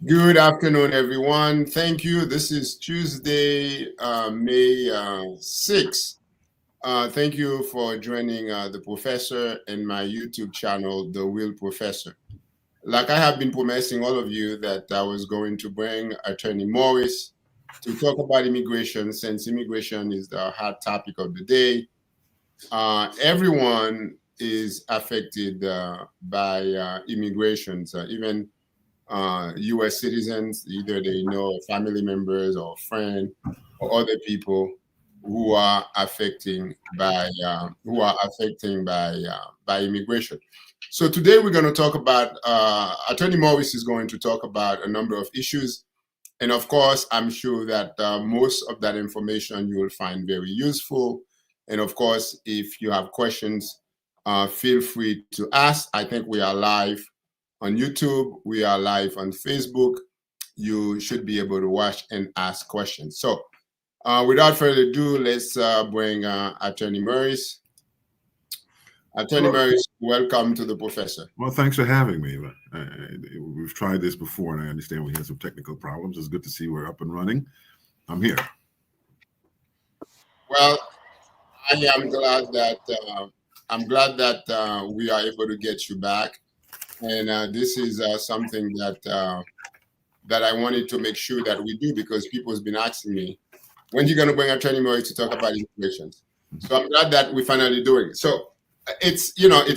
Good afternoon, everyone. Thank you. This is Tuesday, May 6th. Thank you for joining the professor and my YouTube channel, The Wil Professor. Like I have been promising all of you that I was going to bring Attorney Morris to talk about immigration, since immigration is the hot topic of the day. Everyone is affected by immigration, even U.S. citizens, either they know family members or friends or other people who are affecting by immigration. So today we're going to talk about Attorney Morris is going to talk about a number of issues, and of course, I'm sure that most of that information you will find very useful. And of course, if you have questions, feel free to ask. I think we are live on YouTube. We are live on Facebook. You should be able to watch and ask questions. So without further ado, let's bring Attorney Morris. Attorney Well, Morris, welcome to the professor. well, thanks for having me. We've tried this before, and I understand we had some technical problems. It's good to see we're up and running. I'm here. Well, I am glad that we are able to get you back, and this is something that I wanted to make sure that we do because people have been asking me when you're going to bring Attorney Morris to talk about immigration. So I'm glad that we're finally doing it. So it's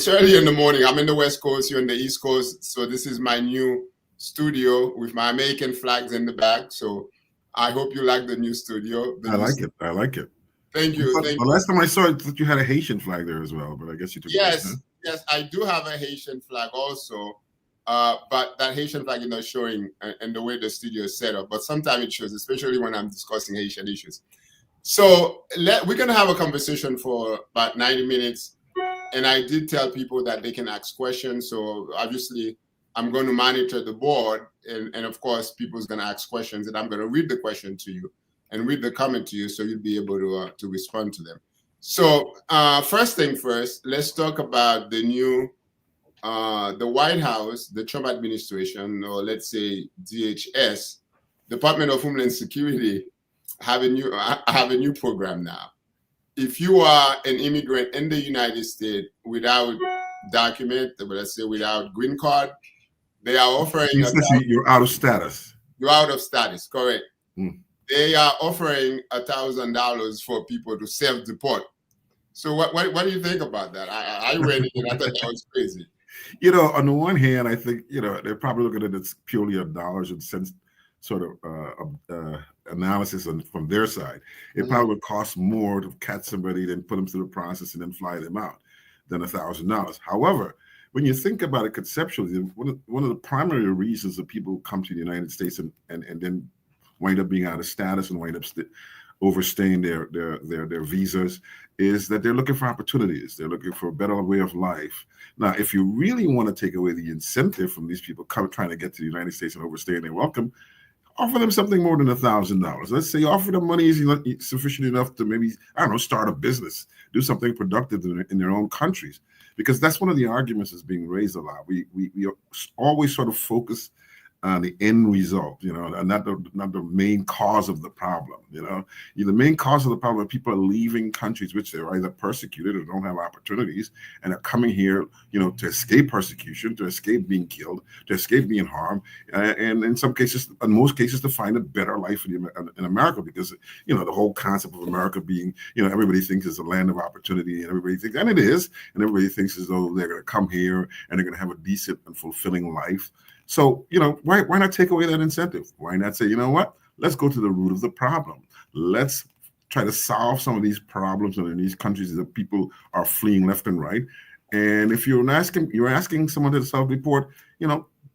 early in the morning. I'm in the West Coast, you're in the East Coast. So this is my new studio with my American flags in the back. So I hope you like the new studio. I like it. I like it. Thank you. But Thank the you. last time I saw it, you had a Haitian flag there as well, but I guess you took it. Yes, yes, I do have a Haitian flag also. But that Haitian flag is not showing in the way the studio is set up. But sometimes it shows, especially when I'm discussing Haitian issues. So we're going to have a conversation for about 90 minutes. And I did tell people that they can ask questions. So obviously, I'm going to monitor the board. And of course, people's going to ask questions. And I'm going to read the question to you and read the comment to you so you'll be able to respond to them. So first thing first, let's talk about the new the White House, the Trump administration, or let's say DHS, Department of Homeland Security, have a new program now. If you are an immigrant in the United States without document, let's say without green card, they are offering You're out of status. You're out of status, correct? Mm. They are offering $1,000 for people to self-deport. So what do you think about that? I read it and I thought that was crazy. On the one hand, I think they're probably looking at it purely a dollars and cents sort of analysis from their side. It probably would cost more to catch somebody than put them through the process and then fly them out than $1,000. However, when you think about it conceptually, one of the primary reasons that people come to the United States and then wind up being out of status and wind up overstaying their visas is that they're looking for opportunities. They're looking for a better way of life. Now, if you really want to take away the incentive from these people trying to get to the United States and overstaying their welcome, offer them something more than $1,000. Let's say offer them money is sufficient enough to maybe, I don't know, start a business, do something productive in their own countries. Because that's one of the arguments that's being raised a lot. We always sort of focus on the end result, and not the main cause of the problem. The main cause of the problem is people are leaving countries which they're either persecuted or don't have opportunities, and are coming here, to escape persecution, to escape being killed, to escape being harmed, and in most cases, to find a better life in America. Because the whole concept of America being, everybody thinks it's a land of opportunity, and everybody thinks, and it is, and everybody thinks as though they're going to come here and they're going to have a decent and fulfilling life. So, why not take away that incentive? Why not say, what? Let's go to the root of the problem. Let's try to solve some of these problems in these countries that people are fleeing left and right. And if you're asking someone to self-deport,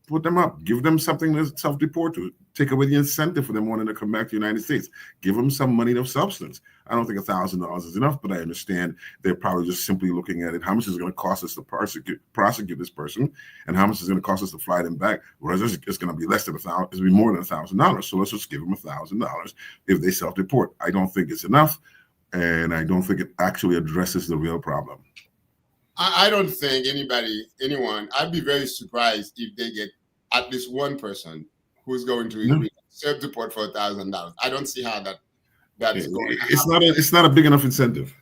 put them up, give them something to self-deport to, take away the incentive for them wanting to come back to the United States, give them some money of substance. I don't think $1,000 is enough, but I understand they're probably just simply looking at it. How much is it going to cost us to prosecute this person, and how much is it going to cost us to fly them back? Whereas it's going to be less than it's going to be more than $1,000. So let's just give them $1,000 if they self-deport. I don't think it's enough, and I don't think it actually addresses the real problem. I don't think anyone, I'd be very surprised if they get at least one person who's going to No. self-deport for $1,000. I don't see how that's going to happen. It's not a big enough incentive.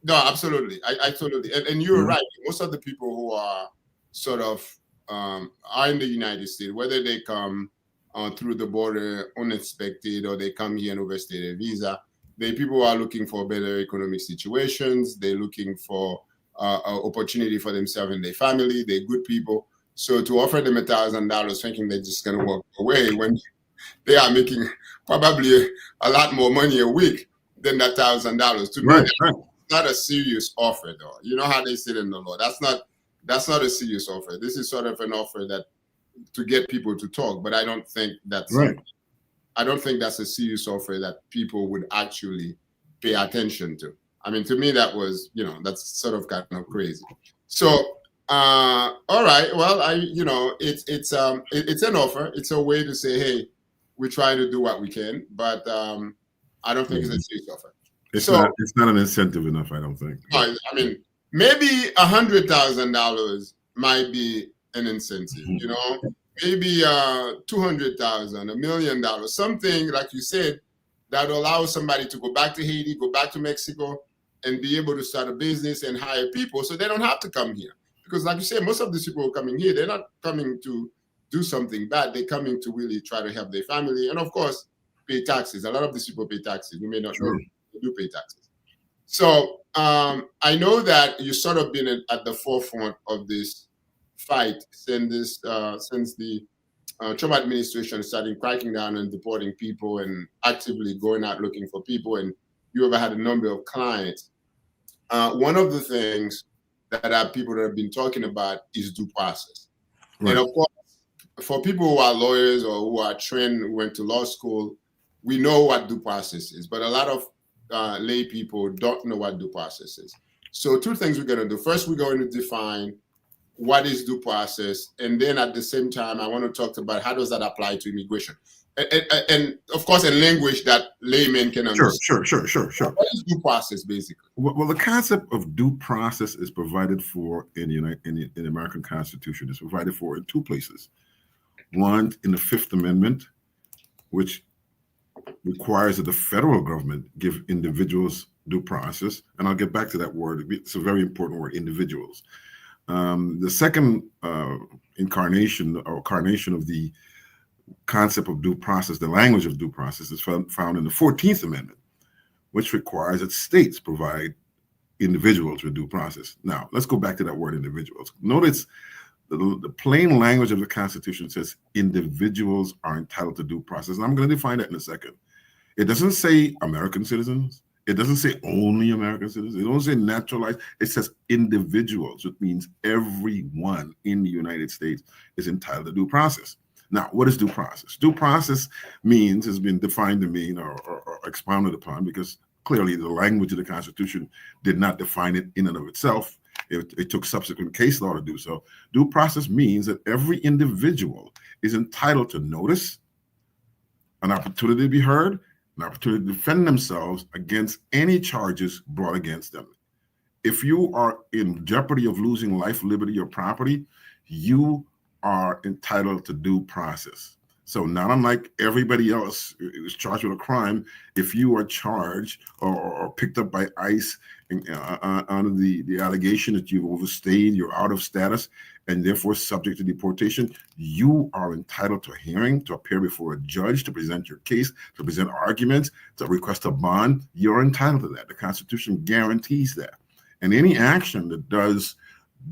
No, absolutely. I totally, and you're Mhm. right. Most of the people who are sort of are in the United States, whether they come through the border unexpected or they come here and overstay their visa, people are looking for better economic situations. They're looking for opportunity for themselves and their family. They're good people. So to offer them $1,000, thinking they're just going to walk away when they are making probably a lot more money a week than that $1,000. To me, Right. not a serious offer, though. You know how they say it in the law. That's not a serious offer. This is sort of an offer that to get people to talk, but I don't think that's Right. I don't think that's a serious offer that people would actually pay attention to. I mean, to me, that was, that's sort of kind of crazy. So, all right, well, it's an offer. It's a way to say, hey, we're trying to do what we can, but I don't think it's a serious offer. It's not an incentive enough, I don't think. I mean, maybe $100,000 might be an incentive, maybe 200,000, $1 million, something like you said that allows somebody to go back to Haiti, go back to Mexico, and be able to start a business and hire people, so they don't have to come here. Because, like you said, most of these people who are coming here, they're not coming to do something bad. They're coming to really try to help their family, and of course, pay taxes. A lot of these people pay taxes. You may not know they do pay taxes. So I know that you've sort of been at the forefront of this fight since the Trump administration started cracking down and deporting people and actively going out looking for people. And you ever had a number of clients. One of the things that people that have been talking about is due process. Right. And of course, for people who are lawyers or who are trained, who went to law school, we know what due process is. But a lot of lay people don't know what due process is. So two things we're going to do. First, we're going to define what is due process. And then at the same time, I want to talk about how does that apply to immigration. And of course, in language that laymen can understand. Sure. What is due process, basically? Well, the concept of due process is provided for in the American Constitution. It's provided for in two places. One, in the Fifth Amendment, which requires that the federal government give individuals due process. And I'll get back to that word. It's a very important word, individuals. The second incarnation of the concept of due process, the language of due process, is found in the 14th Amendment, which requires that states provide individuals with due process. Now, let's go back to that word individuals. Notice the plain language of the Constitution says individuals are entitled to due process. And I'm going to define that in a second. It doesn't say American citizens. It doesn't say only American citizens. It doesn't say naturalized. It says individuals, which means everyone in the United States is entitled to due process. Now, what is due process? Due process means, has been defined to mean or expounded upon, because clearly the language of the Constitution did not define it in and of itself. It took subsequent case law to do so. Due process means that every individual is entitled to notice, an opportunity to be heard, an opportunity to defend themselves against any charges brought against them. If you are in jeopardy of losing life, liberty, or property, you are entitled to due process. So not unlike everybody else who's charged with a crime, if you are charged or picked up by ICE under the allegation that you've overstayed, you're out of status, and therefore subject to deportation, you are entitled to a hearing, to appear before a judge, to present your case, to present arguments, to request a bond. You're entitled to that. The Constitution guarantees that. And any action that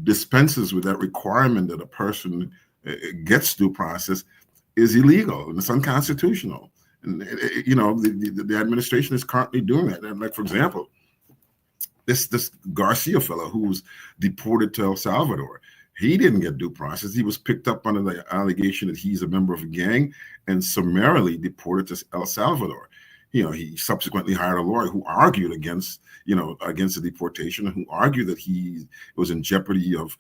dispenses with that requirement that a person gets due process is illegal and it's unconstitutional. And the administration is currently doing that. And like, for example, this Garcia fellow who was deported to El Salvador, he didn't get due process. He was picked up under the allegation that he's a member of a gang and summarily deported to El Salvador. He subsequently hired a lawyer who argued against the deportation, and who argued that he was in jeopardy of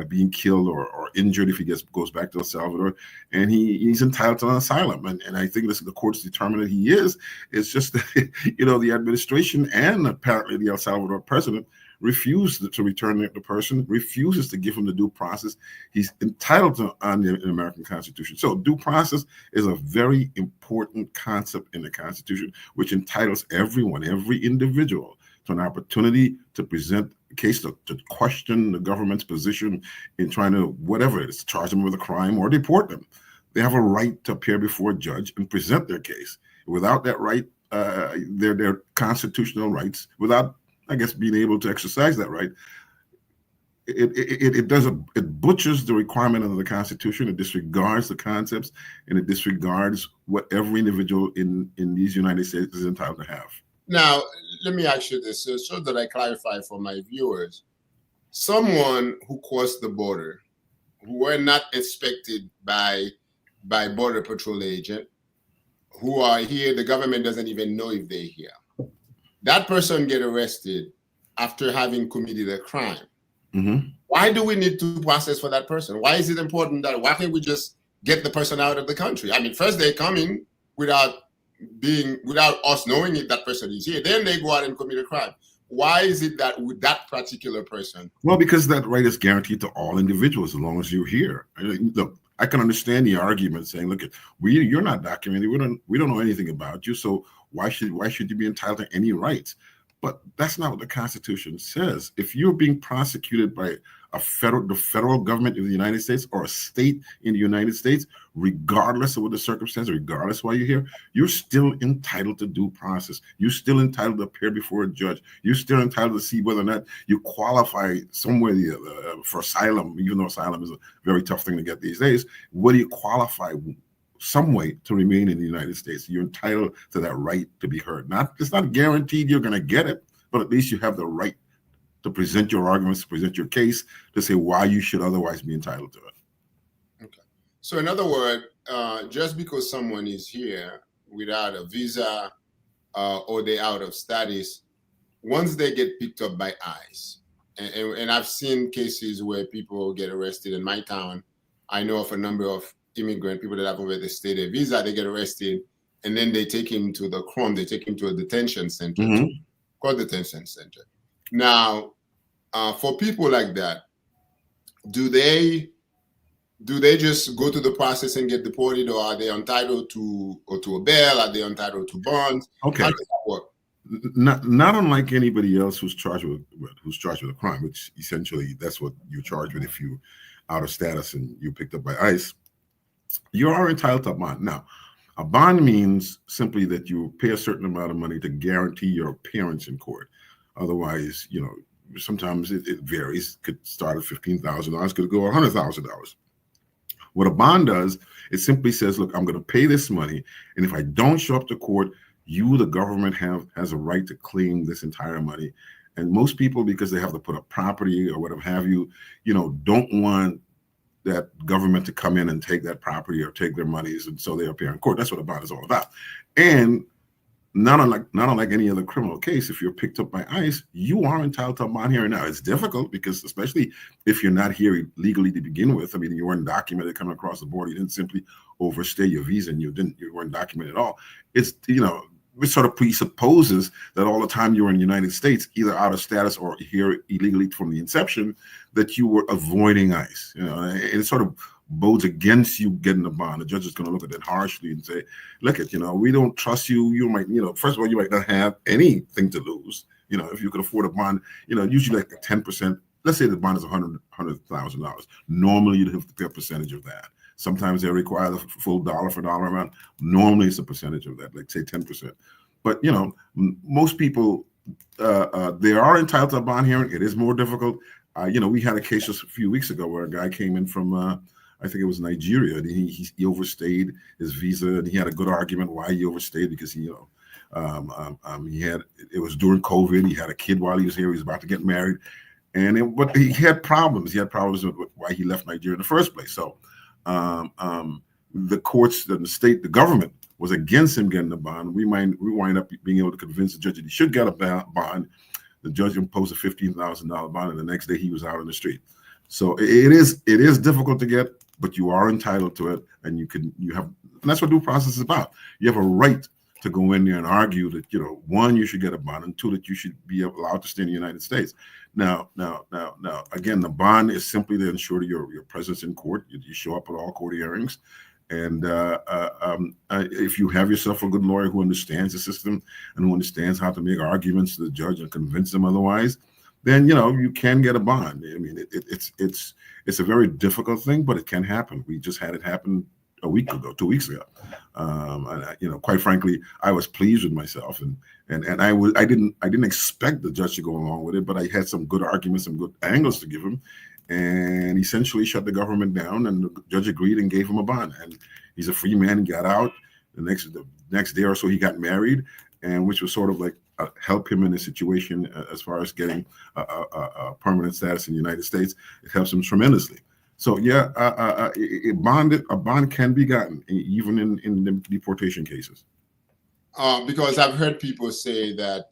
being killed or injured if he goes back to El Salvador, and he's entitled to an asylum. And I think the courts determined that he is. It's just that, the administration and apparently the El Salvador president refuses to return the person, refuses to give him the due process he's entitled to under the American Constitution. So due process is a very important concept in the Constitution, which entitles everyone, every individual, to an opportunity to present a case, to question the government's position in trying to, whatever it is, charge them with a crime or deport them. They have a right to appear before a judge and present their case. Without that right, their constitutional rights, without, I guess, being able to exercise that right, it butchers the requirement of the Constitution. It disregards the concepts, and it disregards what every individual in these United States is entitled to have. Now, let me ask you this, so that I clarify for my viewers. Someone who crossed the border, who were not inspected by Border Patrol agent, who are here, the government doesn't even know if they're here. That person get arrested after having committed a crime. Mm-hmm. Why do we need to process for that person? Why is it important that, why can't we just get the person out of the country? I mean, first they come in without us knowing if that person is here. Then they go out and commit a crime. Why is it that with that particular person? Well, because that right is guaranteed to all individuals as long as you're here. I mean, look, I can understand the argument saying, look, you're not documented. We don't know anything about you. So why should you be entitled to any rights? But that's not what the Constitution says. If you're being prosecuted by the federal government of the United States or a state in the United States, regardless of what the circumstance, regardless of why you're here, you're still entitled to due process. You're still entitled to appear before a judge. You're still entitled to see whether or not you qualify somewhere for asylum, even though asylum is a very tough thing to get these days. Whether you qualify some way to remain in the United States, you're entitled to that right to be heard. It's not guaranteed you're going to get it, but at least you have the right to present your arguments, to present your case, to say why you should otherwise be entitled to it. Okay. So in other words, just because someone is here without a visa or they're out of status, once they get picked up by ICE, and I've seen cases where people get arrested in my town. I know of a number of immigrant people that have already stayed a visa, they get arrested, and then they take him to the CROM, they take him to a detention center, called detention center. Now, for people like that, do they just go to the process and get deported, or are they entitled to a bail? Are they entitled to bonds? Okay. How does that work? Not unlike anybody else who's charged with a crime, which essentially that's what you're charged with if you out of status and you picked up by ICE. You are entitled to a bond. Now, a bond means simply that you pay a certain amount of money to guarantee your appearance in court. Otherwise, sometimes it varies. Could start at $15,000, could go $100,000. What a bond does, it simply says, look, I'm going to pay this money, and if I don't show up to court, you, the government, has a right to claim this entire money. And most people, because they have to put up property or whatever have you, don't want that government to come in and take that property or take their monies, and so they appear in court. That's what a bond is all about. And not unlike any other criminal case, if you're picked up by ICE, you are entitled to a bond here and now. It's difficult because, especially if you're not here legally to begin with, I mean, you weren't documented coming across the border. You didn't simply overstay your visa, and you weren't documented at all. It's it sort of presupposes that all the time you were in the United States, either out of status or here illegally from the inception, that you were avoiding ICE. It sort of bodes against you getting a bond. The judge is going to look at it harshly and say, look, we don't trust you. You might, first of all, you might not have anything to lose. If you could afford a bond, usually like 10%. Let's say the bond is $100,000. Normally you'd have to pay a percentage of that. Sometimes they require the full dollar for dollar amount. Normally it's a percentage of that, like say 10%. But most people, they are entitled to a bond hearing. It is more difficult. We had a case just a few weeks ago where a guy came in from, I think it was Nigeria, and he overstayed his visa, and he had a good argument why he overstayed, because it was during COVID. He had a kid while he was here. He was about to get married, but he had problems. He had problems with why he left Nigeria in the first place. So the courts, the state, the government was against him getting a bond. We wind up being able to convince the judge that he should get a bond. The judge imposed a $15,000 bond, and the next day he was out on the street. So it is difficult to get, but you are entitled to it, and and that's what due process is about. You have a right to go in there and argue that, one, you should get a bond, and two, that you should be allowed to stay in the United States. Now, again, the bond is simply to ensure your presence in court. You show up at all court hearings. And if you have yourself a good lawyer who understands the system and who understands how to make arguments to the judge and convince them otherwise, then you can get a bond. I mean, it's a very difficult thing, but it can happen. We just had it happen a week ago, 2 weeks ago. And quite frankly, I was pleased with myself, and I didn't expect the judge to go along with it, but I had some good arguments, some good angles to give him, and essentially shut the government down. And the judge agreed and gave him a bond, and he's a free man. He got out the next day or so. He got married, and which was sort of like help him in a situation as far as getting a permanent status in the United States. It helps him tremendously. So yeah, a bond can be gotten even in the deportation cases. Because I've heard people say that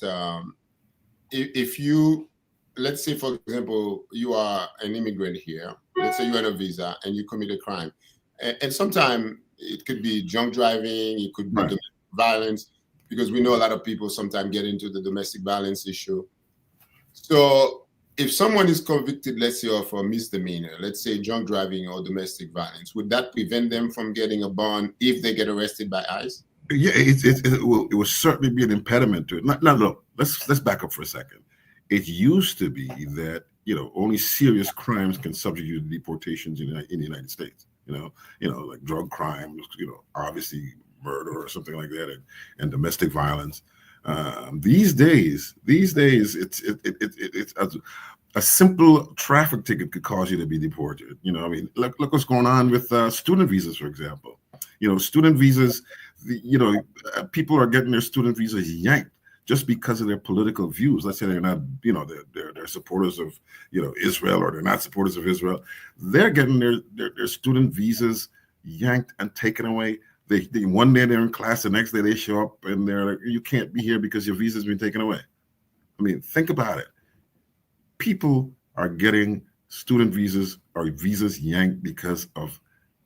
if you, let's say for example, you are an immigrant here, let's say you're on a visa and you commit a crime, and sometimes it could be drunk driving, it could be domestic violence, because we know a lot of people sometimes get into the domestic violence issue. So if someone is convicted, let's say, of a misdemeanor, let's say drunk driving or domestic violence, would that prevent them from getting a bond if they get arrested by ICE? Yeah, it will certainly be an impediment to it. Now, look, let's back up for a second. It used to be that only serious crimes can subject you to deportations in the United States. Like drug crimes, obviously murder or something like that, and domestic violence. These days, it's a simple traffic ticket could cause you to be deported. I mean, look what's going on with student visas, for example. Student visas, people are getting their student visas yanked just because of their political views. Let's say they're not, they're supporters of, Israel, or they're not supporters of Israel. They're getting their student visas yanked and taken away. They one day they're in class, the next day they show up and they're like, you can't be here because your visa's been taken away. I mean, think about it. People are getting student visas or visas yanked because of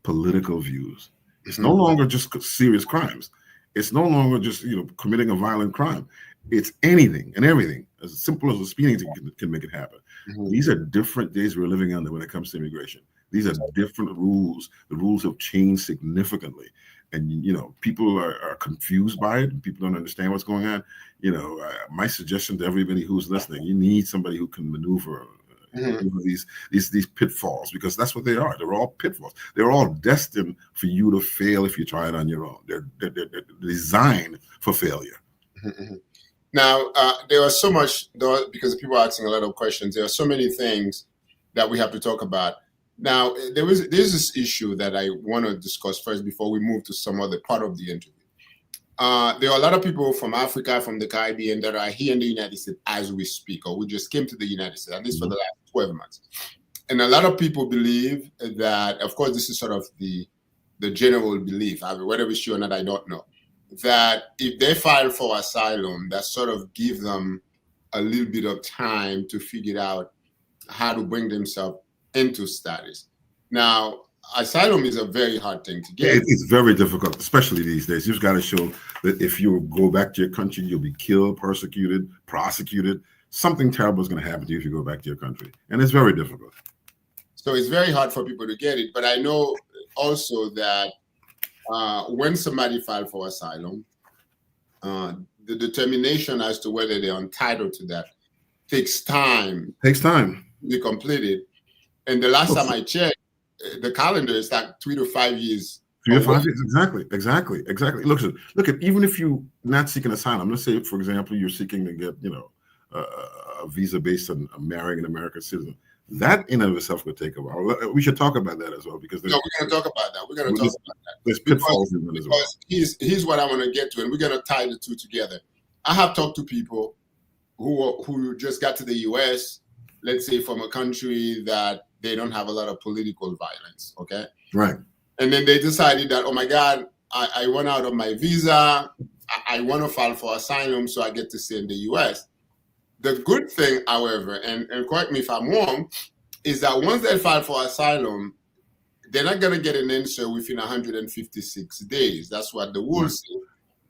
political views. It's no longer just serious crimes. It's no longer just committing a violent crime. It's anything and everything. As simple as a speeding ticket can make it happen. These are different days we're living under when it comes to immigration. These are different rules. The rules have changed significantly. And, people are confused by it. People don't understand what's going on. My suggestion to everybody who's listening, you need somebody who can maneuver these pitfalls, because that's what they are. They're all pitfalls. They're all destined for you to fail if you try it on your own. They're designed for failure. Now, there are so much, because people are asking a lot of questions. There are so many things that we have to talk about. Now, there's this issue that I want to discuss first before we move to some other part of the interview. There are a lot of people from Africa, from the Caribbean, that are here in the United States as we speak, or we just came to the United States, at least for the last 12 months. And a lot of people believe that, of course, this is sort of the general belief, whether it's true or not, I don't know, that if they file for asylum, that sort of give them a little bit of time to figure out how to bring themselves into status. Now, asylum is a very hard thing to get. It's very difficult, especially these days. You've got to show that if you go back to your country, you'll be killed, persecuted, prosecuted. Something terrible is going to happen to you if you go back to your country. And it's very difficult. So it's very hard for people to get it. But I know also that when somebody files for asylum, the determination as to whether they're entitled to that takes time. To be completed. And the last time I checked, the calendar is like 3 to 5 years. 3 to 5 years, exactly. Look at even if you're not seeking asylum. Let's say, for example, you're seeking to get a visa based on marrying an American citizen. That in and of itself would take a while. We should talk about that as well, because we're going to talk about that. There's pitfalls in that as well. Here's what I want to get to, and we're going to tie the two together. I have talked to people who just got to the U.S., let's say from a country that they don't have a lot of political violence, okay? Right. And then they decided that, oh my God, I run out of my visa. I want to file for asylum so I get to stay in the U.S. The good thing, however, and correct me if I'm wrong, is that once they file for asylum, they're not going to get an answer within 156 days. That's what the rules say.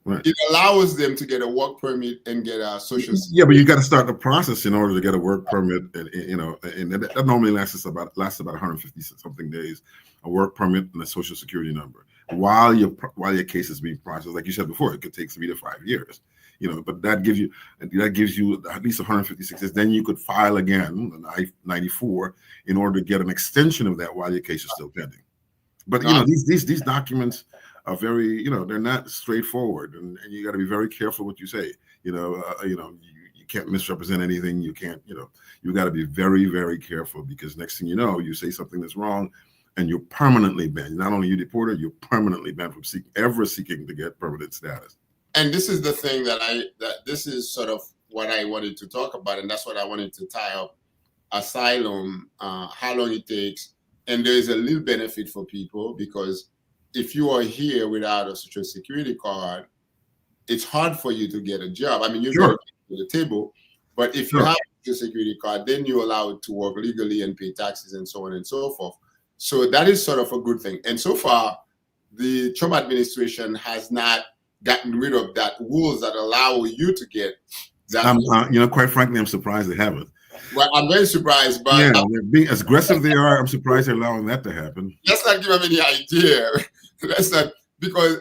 Right. It allows them to get a work permit and get a social security. Yeah, but you got to start the process in order to get a work permit, and that normally lasts about 150 something days, a work permit and a social security number. While your case is being processed, like you said before, it could take 3 to 5 years. But that gives you at least 156 days. Then you could file again, an I-94, in order to get an extension of that while your case is still pending. But these documents are very, they're not straightforward, and you got to be very careful what you say. You can't misrepresent anything. You can't, you got to be very, very careful, because next thing you know, you say something that's wrong, and you're permanently banned. Not only you deported, you're permanently banned from seeking to get permanent status. And this is the thing that this is sort of what I wanted to talk about, and that's what I wanted to tie up asylum, how long it takes, and there is a little benefit for people, because if you are here without a social security card, it's hard for you to get a job. I mean, you Sure. get to the table, but if you have a social security card, then you're allowed to work legally and pay taxes and so on and so forth. So that is sort of a good thing. And so far, the Trump administration has not gotten rid of that rules that allow you to get that. Quite frankly, I'm surprised they haven't. Well, I'm very surprised, but yeah, they're being as aggressive they are. I'm surprised they're allowing that to happen. Let's not give them any idea. Let's not, because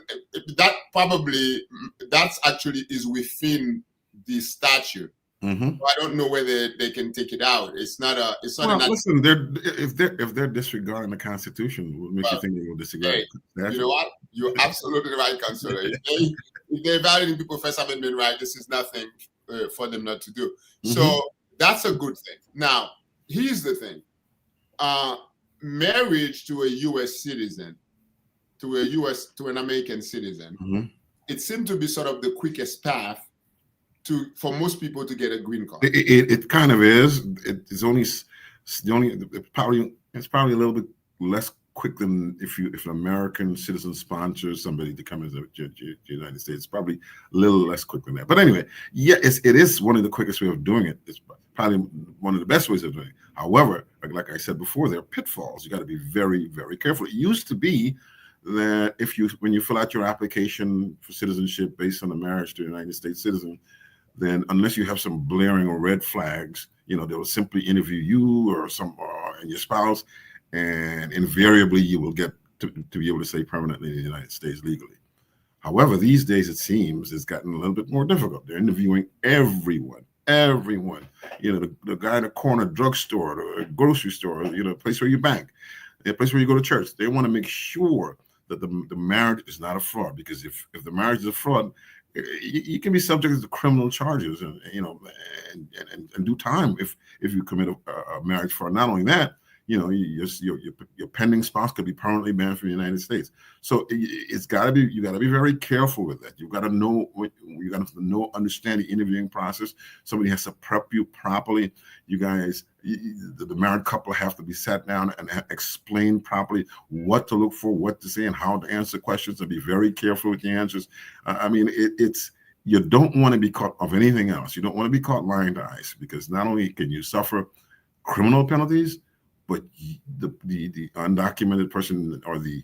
that's actually is within the statute. Mm-hmm. So I don't know whether they can take it out. It's not a. It's not. Well, listen, if they're disregarding the Constitution, what makes you think they will disregard? Hey, you know what? You're absolutely right, Counselor. If they're violating people's First Amendment right, this is nothing for them not to do. Mm-hmm. So that's a good thing. Now, here's the thing: marriage to a U.S. citizen, to an American citizen, mm-hmm. it seemed to be sort of the quickest path for most people to get a green card. It kind of is. It's probably a little bit less quick than if an American citizen sponsors somebody to come into the United States. It's probably a little less quick than that. But anyway, yeah, it is one of the quickest ways of doing it. It's probably one of the best ways of doing it. However, like I said before, there are pitfalls. You got to be very, very careful. It used to be that when you fill out your application for citizenship based on a marriage to a United States citizen, then unless you have some blaring or red flags, they will simply interview you or and your spouse, and invariably you will get to be able to stay permanently in the United States legally. However, these days it seems it's gotten a little bit more difficult. They're interviewing everyone. The guy in the corner drugstore, the grocery store, the place where you bank, the place where you go to church. They want to make sure that the marriage is not a fraud, because if the marriage is a fraud, you can be subject to criminal charges and do time if you commit a marriage fraud. Not only that, your pending spouse could be permanently banned from the United States. So you got to be very careful with that. You got to understand the interviewing process. Somebody has to prep you properly. You guys, the married couple have to be sat down and explain properly what to look for, what to say, and how to answer questions, and be very careful with the answers. You don't want to be caught of anything else. You don't want to be caught lying to ICE, because not only can you suffer criminal penalties, but the undocumented person or the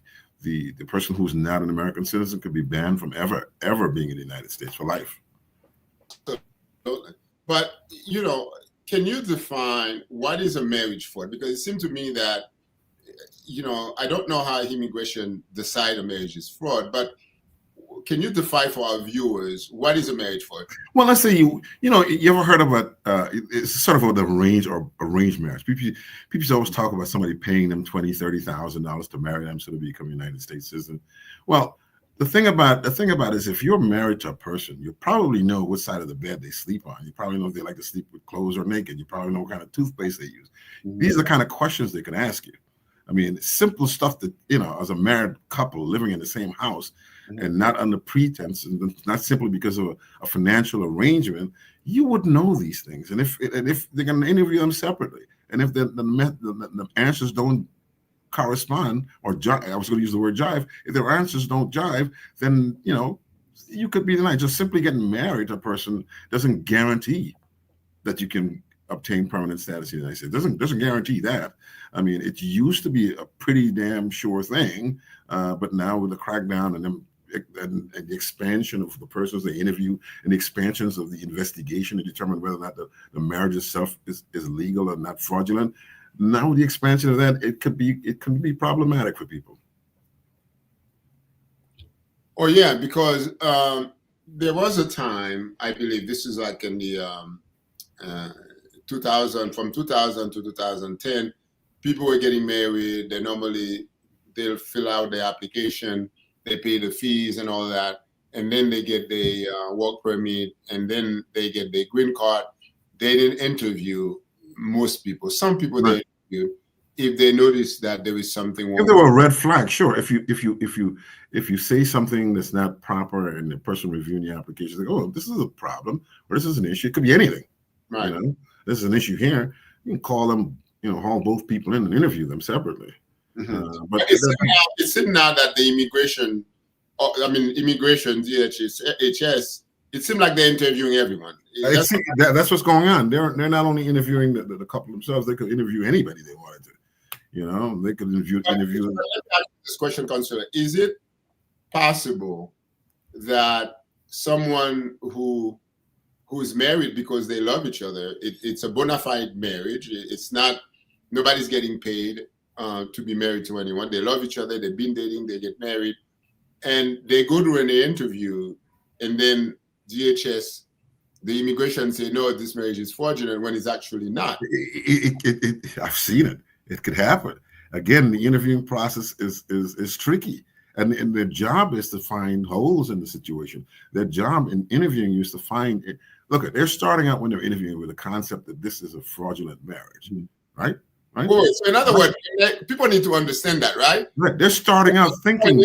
person who's not an American citizen could be banned from ever being in the United States for life. But can you define what is a marriage fraud? Because it seemed to me that I don't know how immigration decide a marriage is fraud, but can you define for our viewers what is a marriage fraud? Well, let's say you ever heard about it's sort of the arranged marriage. People always talk about somebody paying them $20,000-$30,000 to marry them so they become a United States citizen. Well, the thing about it is, if you're married to a person, you probably know what side of the bed they sleep on. You probably know if they like to sleep with clothes or naked. You probably know what kind of toothpaste they use. Mm-hmm. These are the kind of questions they can ask you. I mean, simple stuff that, as a married couple living in the same house, mm-hmm. and not under pretense, and not simply because of a financial arrangement, you would know these things. And if they're going to interview them separately, and if the answers don't correspond, or jive, I was going to use the word jive, if their answers don't jive, then, you could be denied. Just simply getting married to a person doesn't guarantee that you can obtain permanent status in the United States. Doesn't guarantee that. I mean, it used to be a pretty damn sure thing, but now with the crackdown and them and the expansion of the persons they interview and the expansions of the investigation to determine whether or not the marriage itself is legal or not fraudulent. Now with the expansion of that, it can be problematic for people. Oh yeah, because there was a time, I believe this is like in the 2000, from 2000 to 2010, people were getting married. They'll fill out their application, they pay the fees and all that, and then they get the work permit, and then they get their green card. They didn't interview most people. Some people they interview if they notice that there is something wrong. If there were a red flag, sure. If you say something that's not proper and the person reviewing the application is like, oh, this is a problem or this is an issue. It could be anything. Right. You know, this is an issue here. You can call them, haul both people in and interview them separately. But it's now that the immigration, DHS, it seems like they're interviewing everyone. That's what's going on. They're not only interviewing the couple themselves, they could interview anybody they wanted to. They could interview. This question, Consular, is it possible that someone who's married because they love each other, it's a bona fide marriage, it's not, nobody's getting paid to be married to anyone, they love each other, they've been dating, they get married, and they go to an interview, and then DHS, the immigration say, no, this marriage is fraudulent, when it's actually not. I've seen it. It could happen. Again, the interviewing process is tricky. And their job is to find holes in the situation. Their job in interviewing you is to find it. Look, they're starting out when they're interviewing with the concept that this is a fraudulent marriage, right? Right. Oh, so in other words, people need to understand that, right? Right. They're starting out thinking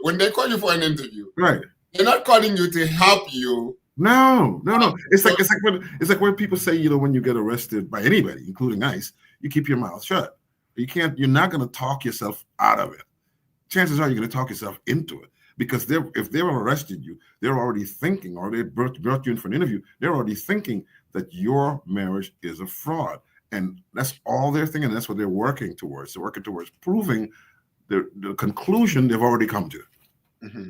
when they call you for an interview, right? They're not calling you to help you. No. It's like when people say, when you get arrested by anybody, including ICE, you keep your mouth shut. You're not going to talk yourself out of it. Chances are you're going to talk yourself into it, because if they've arrested you, they're already thinking, or they brought you in for an interview, they're already thinking that your marriage is a fraud. And that's all they're thinking. That's what they're working towards. They're working towards proving the conclusion they've already come to. Mm-hmm.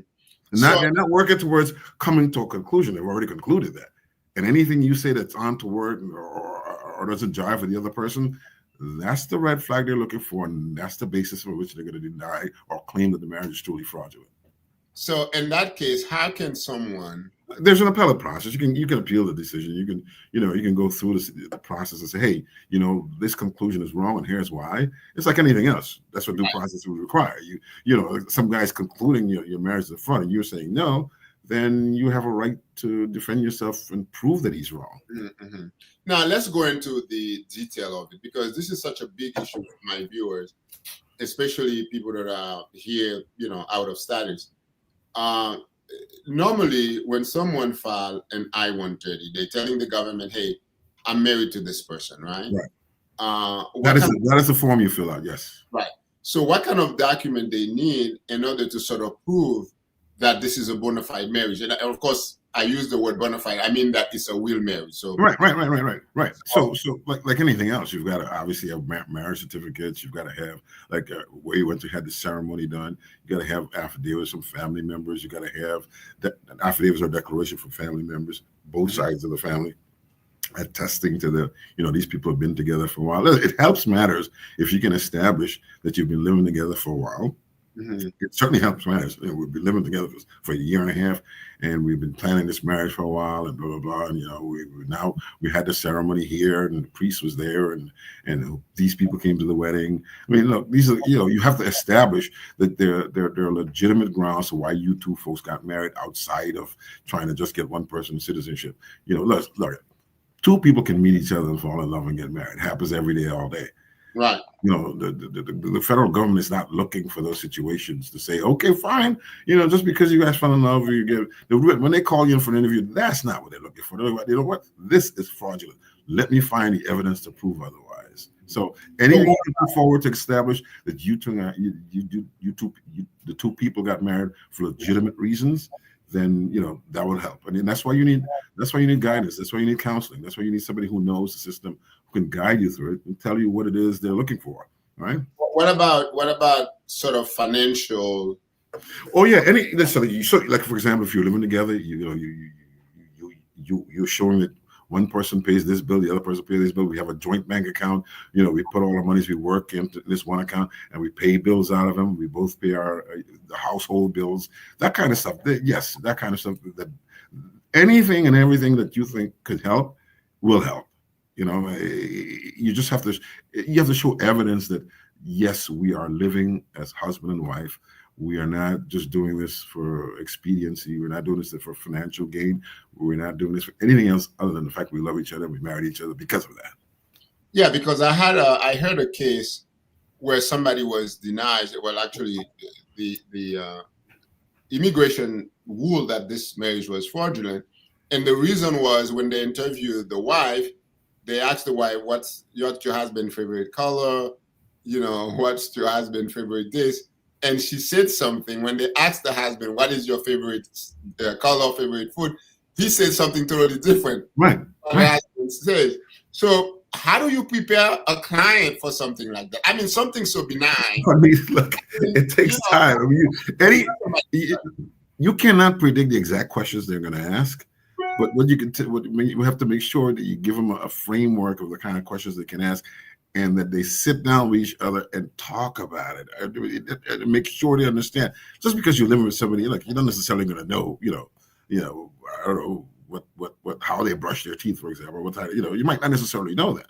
They're not working towards coming to a conclusion. They've already concluded that. And anything you say that's untoward or doesn't jive with the other person, that's the red flag they're looking for, and that's the basis for which they're going to deny or claim that the marriage is truly fraudulent. So in that case, how can someone? There's an appellate process. You can appeal the decision. You can go through the process and say, hey, this conclusion is wrong, and here's why. It's like anything else. That's what due process would require. Some guy's concluding your marriage is a fraud, and you're saying no. Then you have a right to defend yourself and prove that he's wrong. Mm-hmm. Now, let's go into the detail of it, because this is such a big issue for my viewers, especially people that are here, out of status. Normally, when someone files an I-130, they're telling the government, hey, I'm married to this person, right? Right. That is the form you fill out, yes. Right. So what kind of document they need in order to sort of prove that this is a bona fide marriage? And of course, I use the word bona fide. I mean that it's a will marriage. So right. So like anything else, you've got to obviously have marriage certificates. You've got to have where you went to have the ceremony done. You got to have affidavits from family members. You got to have affidavits or declaration from family members, both sides of the family, attesting to these people have been together for a while. It helps matters if you can establish that you've been living together for a while. Mm-hmm. It certainly helps matters. We've been living together for a year and a half, and we've been planning this marriage for a while, and blah blah blah. And we had the ceremony here, and the priest was there, and these people came to the wedding. I mean, look, these are you have to establish that there are legitimate grounds for why you two folks got married outside of trying to just get one person's citizenship. Look, two people can meet each other and fall in love and get married. It happens every day, all day. Right. The federal government is not looking for those situations to say, okay, fine, just because you guys fell in love, when they call you in for an interview, that's not what they're looking for. They're like, what? This is fraudulent. Let me find the evidence to prove otherwise. So anything you can put forward to establish that the two people got married for legitimate reasons, then that will help. And that's why you need guidance. That's why you need counseling. That's why you need somebody who knows the system, who can guide you through it and tell you what it is they're looking for. Right? What about sort of financial Oh yeah, listen, so like for example, if you're living together, you're showing that one person pays this bill, the other person pays this bill. We have a joint bank account. We put all our monies we work into this one account, and we pay bills out of them. We both pay our the household bills, that kind of stuff. Yes, that kind of stuff. That anything and everything that you think could help will help. You just have to show evidence that yes, we are living as husband and wife. We are not just doing this for expediency. We're not doing this for financial gain. We're not doing this for anything else other than the fact we love each other. We married each other because of that. Yeah, because I heard a case where somebody was denied. Well, actually, the immigration ruled that this marriage was fraudulent, and the reason was when they interviewed the wife, they asked the wife, "What's your husband's favorite color? What's your husband's favorite this?" And she said something when they asked the husband, "What is your favorite color, favorite food?" He said something totally different. Right. Her husband says. So how do you prepare a client for something like that? I mean, something so benign. I mean, look, it takes time. I mean, you cannot predict the exact questions they're going to ask, but what you have to make sure that you give them a framework of the kind of questions they can ask, and that they sit down with each other and talk about it and make sure they understand. Just because you're living with somebody, you're not necessarily going to know, I don't know what how they brush their teeth, for example. You might not necessarily know that,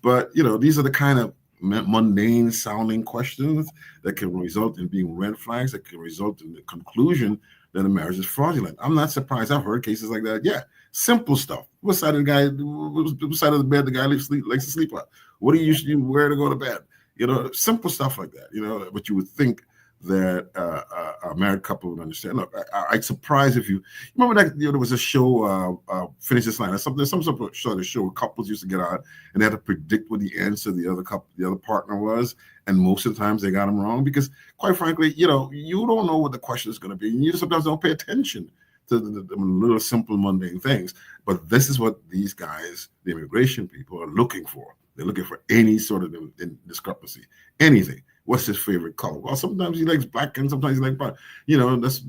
but these are the kind of mundane sounding questions that can result in being red flags, that can result in the conclusion that a marriage is fraudulent. I'm not surprised. I've heard cases like that. Yeah, simple stuff. What side of the bed the guy likes to sleep on? What do you usually wear to go to bed? Simple stuff like that. But you would think that a married couple would understand. Look, I'd surprised if you remember that there was a show, Finish This Line. Some sort of show where couples used to get out and they had to predict what the answer the other partner was, and most of the times they got them wrong because, quite frankly, you don't know what the question is going to be, and you sometimes don't pay attention to the little simple mundane things. But this is what these guys, the immigration people, are looking for. They're looking for any sort of discrepancy, anything. What's his favorite color? Well, sometimes he likes black and sometimes he likes brown. Let's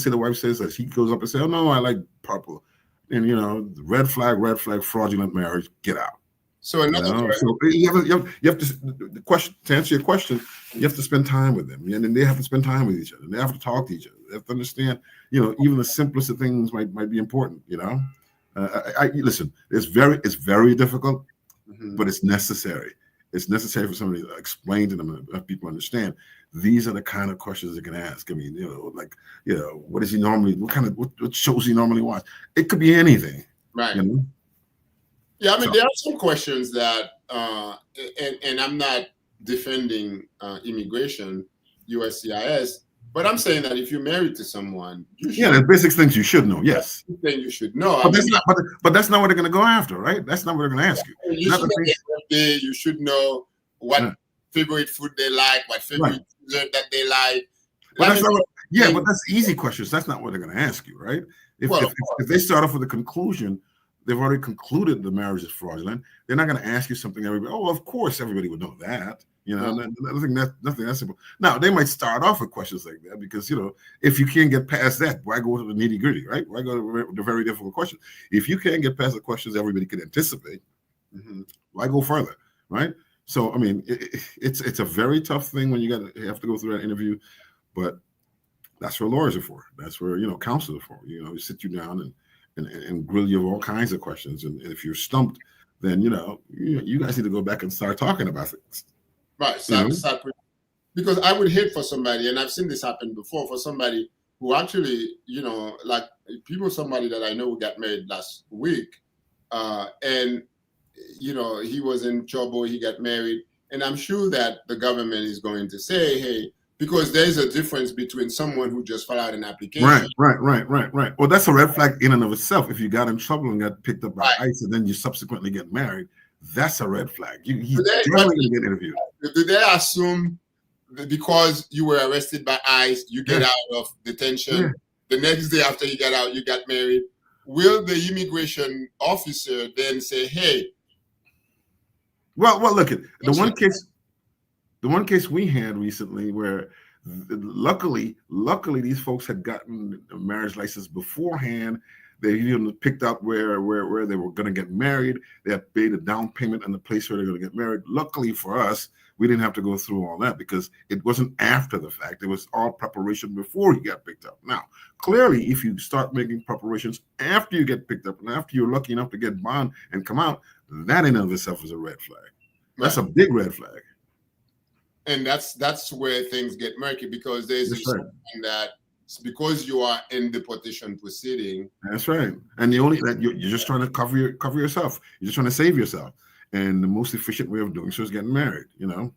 say the wife says that. He goes up and says, "Oh no, I like purple." And red flag, fraudulent marriage, get out. So another so you have to the question to answer your question. You have to spend time with them, and then they have to spend time with each other. They have to talk to each other. They have to understand. Even the simplest of things might be important. Listen. It's very difficult, but it's necessary. It's necessary for somebody to explain to them and have people understand. These are the kind of questions they can ask. I mean, what does he normally? What shows he normally watch? It could be anything, right? Yeah, I mean, there are some questions that, and I'm not defending immigration, USCIS, but I'm saying that if you're married to someone, the basic things you should know. Yes, thing you should know. But that's not what they're going to go after, right? That's not what they're going to ask you. You should know what favorite food they like, what favorite dessert that they like. But but that's easy questions. That's not what they're going to ask you, right? If they start off with a conclusion, they've already concluded the marriage is fraudulent. They're not going to ask you something. Of course, everybody would know that. Nothing that simple. Now, they might start off with questions like that because, if you can't get past that, why go to the nitty gritty, right? Why go to the very difficult questions? If you can't get past the questions everybody can anticipate, why go further, right? So, I mean, it's a very tough thing when you have to go through that interview, but that's what lawyers are for. That's where, counselors are for. You sit you down and grill you of all kinds of questions. And if you're stumped, then, you guys need to go back and start talking about things. Right. Because I would hate for somebody, and I've seen this happen before, for somebody who actually, like somebody that I know who got married last week, and, he was in trouble, he got married. And I'm sure that the government is going to say, hey, because there's a difference between someone who just filed out an application. Right. Well, that's a red flag in and of itself. If you got in trouble and got picked up by ICE and then you subsequently get married, that's a red flag. He's definitely going to get interviewed. Do they assume that because you were arrested by ICE, you get out of detention? The next day after you get out, you got married. Will the immigration officer then say, hey? Well, look at the one case we had recently where Luckily, these folks had gotten a marriage license beforehand. They even picked out where they were going to get married. They had paid a down payment on the place where they're going to get married. Luckily for us, we didn't have to go through all that because it wasn't after the fact. It was all preparation before he got picked up. Now, clearly, if you start making preparations after you get picked up and after you're lucky enough to get bond and come out, that in and of itself is a red flag. That's a big red flag. And that's where things get murky, because there's something that because you are in deportation proceeding. That's right. And the only that you're just trying to cover yourself. You're just trying to save yourself. And the most efficient way of doing so is getting married. The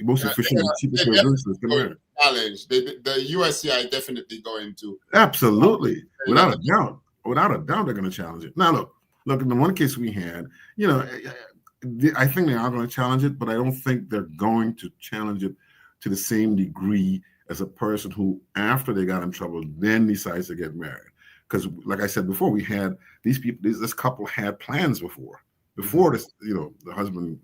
most efficient and cheapest way of doing so is getting married. Challenge. The USCI is definitely going to. Absolutely, without a doubt, they're going to challenge it. Now, look. In the one case we had, I think they are going to challenge it, but I don't think they're going to challenge it to the same degree as a person who, after they got in trouble, then decides to get married. Because, like I said before, we had these people. This couple had plans before this. The husband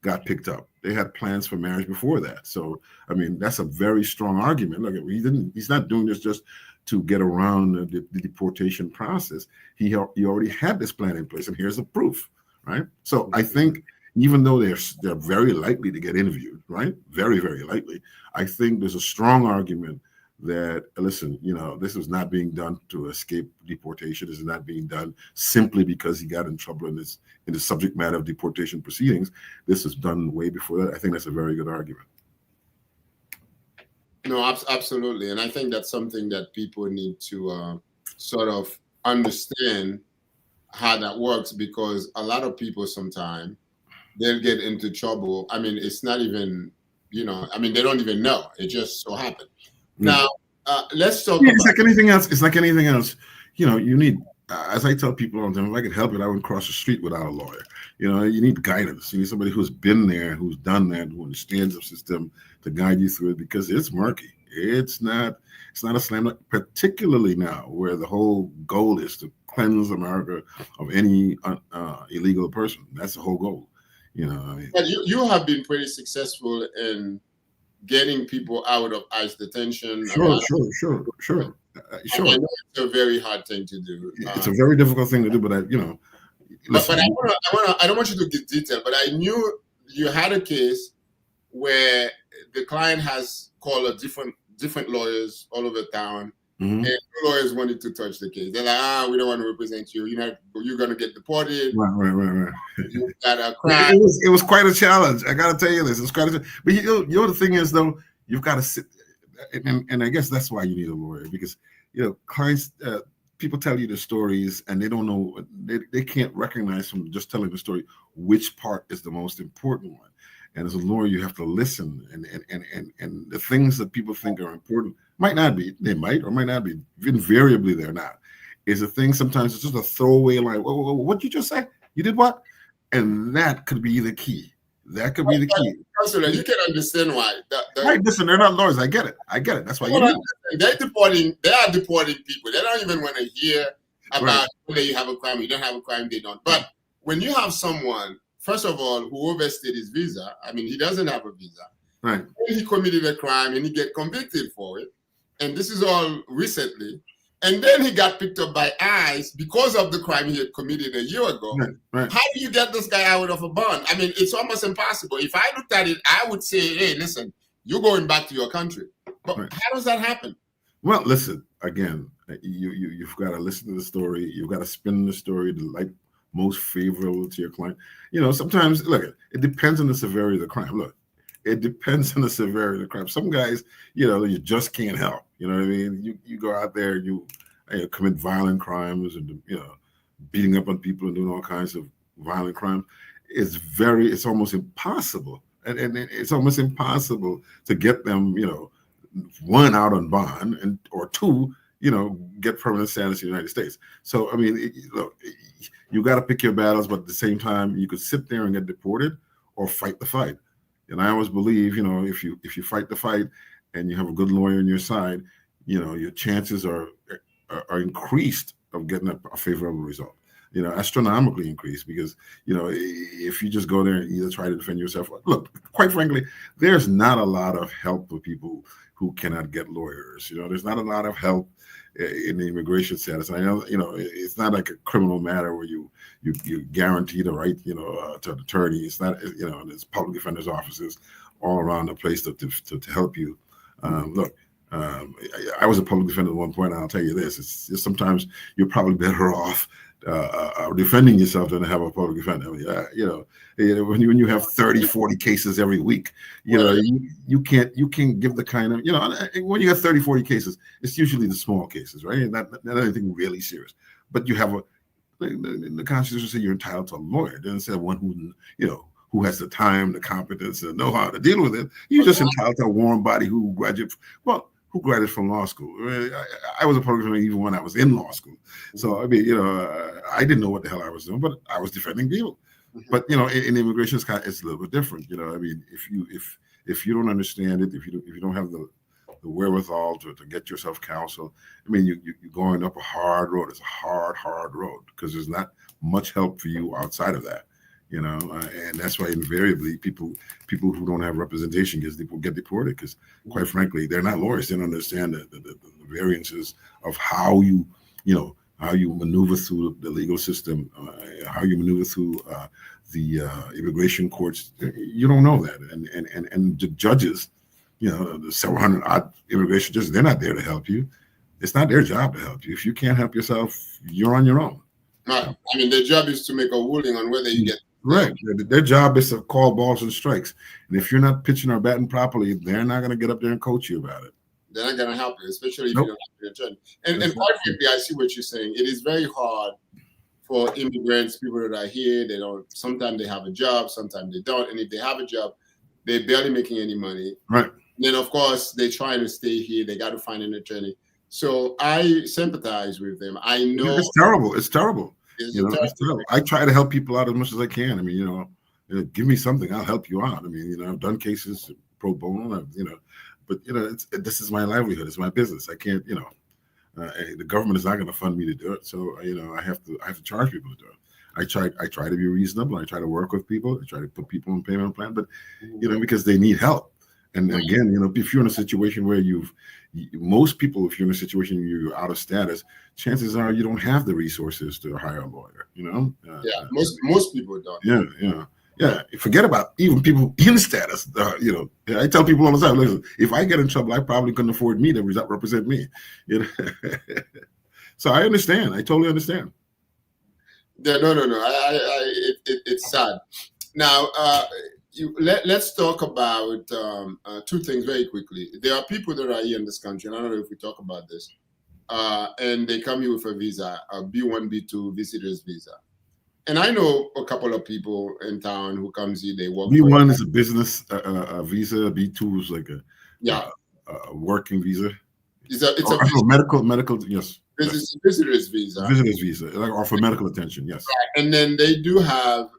got picked up. They had plans for marriage before that. So, I mean, that's a very strong argument. Look, he's not doing this just to get around the deportation process. He already had this plan in place, and here's the proof. Right. So I think even though they're very likely to get interviewed, right? Very, very likely. I think there's a strong argument that, listen, this is not being done to escape deportation. This is not being done simply because he got in trouble in the subject matter of deportation proceedings. This was done way before that. I think that's a very good argument. No, absolutely. And I think that's something that people need to sort of understand how that works, because a lot of people sometimes they'll get into trouble. I mean, it's not even, they don't even know. It just so happened. Now, let's talk about... It's like anything else. It's like anything else. You need, as I tell people all the time, if I could help it, I wouldn't cross the street without a lawyer. You need guidance. You need somebody who's been there, who's done that, who understands the system to guide you through it, because it's murky. It's not a slam dunk, particularly now where the whole goal is to cleanse America of any illegal person. That's the whole goal. But you have been pretty successful in getting people out of ICE detention. Sure. I know it's a very hard thing to do. It's a very difficult thing to do, but I don't want you to get detailed, but I knew you had a case where the client has called different lawyers all over town. Mm-hmm. And lawyers wanted to touch the case. They're like, we don't want to represent you. You're going to get deported. Right. You got a crime. It was quite a challenge. I got to tell you this. It's quite a challenge. But the thing is, though, you've got to sit. And I guess that's why you need a lawyer, because, clients, people tell you the stories and they don't know, they can't recognize from just telling the story which part is the most important one. And as a lawyer, you have to listen, and the things that people think are important might not be. They might or might not be. Invariably, they're not. Is a thing sometimes it's just a throwaway line. Whoa, what'd you just say? You did what? And that could be the key. That could be the key. Counselor, you can understand why. Right, listen, they're not lawyers. I get it. That's why you need it. They are deporting people. They don't even want to hear about whether you have a crime, you don't have a crime, they don't. But when you have someone, first of all, who overstayed his visa, I mean, he doesn't have a visa. Right. And he committed a crime and he get convicted for it. And this is all recently. And then he got picked up by ICE because of the crime he had committed a year ago. Right. How do you get this guy out of a bond? I mean, it's almost impossible. If I looked at it, I would say, hey, listen, you're going back to your country. But how does that happen? Well, listen, again, you've got to listen to the story. You've got to spin the story like most favorable to your client. Sometimes, look, it depends on the severity of the crime. Look, it depends on the severity of the crime. Some guys, you just can't help. You know what I mean? You go out there, you commit violent crimes and, beating up on people and doing all kinds of violent crimes. It's almost impossible. And it's almost impossible to get them, one, out on bond, or two, get permanent status in the United States. So, I mean, look, you got to pick your battles, but at the same time, you could sit there and get deported or fight the fight. And I always believe, if you fight the fight and you have a good lawyer on your side, your chances are increased of getting a favorable result. astronomically increased because, if you just go there and either try to defend yourself, look, quite frankly, there's not a lot of help for people who cannot get lawyers. There's not a lot of help in the immigration status. I know, it's not like a criminal matter where you guarantee the right, to an attorney. It's not, there's public defender's offices all around the place to help you. Look, I was a public defender at one point, and I'll tell you this: it's just sometimes you're probably better off defending yourself than to have a public defender. I mean, when you have 30, 40 cases every week, you can't give the kind of, when you have 30, 40 cases, it's usually the small cases, right? Not anything really serious. But you have the Constitution says you're entitled to a lawyer. It doesn't say one who has the time, the competence, and know how to deal with it. You're just entitled to a warm body who graduated from law school. I was a public defender even when I was in law school. So, I mean, I didn't know what the hell I was doing, but I was defending people. But, in immigration, it's a little bit different. I mean, if you don't understand it, if you don't have the wherewithal to get yourself counsel, I mean, you're going up a hard road. It's a hard road because there's not much help for you outside of that. And that's why invariably people who don't have representation get deported because, quite frankly, they're not lawyers. They don't understand the variances of how you maneuver through the legal system, how you maneuver through the immigration courts. You don't know that, and the judges, the several hundred odd immigration judges, they're not there to help you. It's not their job to help you. If you can't help yourself, you're on your own. Right. I mean, their job is to make a ruling on whether you get. Right. Their job is to call balls and strikes. And if you're not pitching or batting properly, they're not going to get up there and coach you about it. They're not going to help you, especially if you don't have the attorney. And quite frankly, I see what you're saying. It is very hard for immigrants, people that are here. Sometimes they have a job, sometimes they don't. And if they have a job, they're barely making any money. Right. And then, of course, they're trying to stay here. They got to find an attorney. So I sympathize with them. I know. It's terrible. It's terrible. I try to help people out as much as I can. I mean, give me something, I'll help you out. I mean, I've done cases pro bono, but this is my livelihood. It's my business. I can't, the government is not going to fund me to do it. So, I have to charge people to do it. I try to be reasonable. I try to work with people. I try to put people on payment plan, but, because they need help. And again, if you're in a situation where most people, if you're in a situation where you're out of status, chances are you don't have the resources to hire a lawyer. Most people don't. Yeah. Forget about even people in status. I tell people all the time, listen, if I get in trouble, I probably couldn't afford me to represent me. So I understand. I totally understand. Yeah, no. It's sad. Now, let's talk about two things very quickly. There are people that are here in this country, and I don't know if we talk about this, and they come here with a visa, a B1, B2 visitor's visa. And I know a couple of people in town who comes here, they work. B1 is a business visa. B2 is like a working visa. It's a medical, yes. It's a visitor's visa. Visitor's visa, or for medical attention, yes. And then they do have,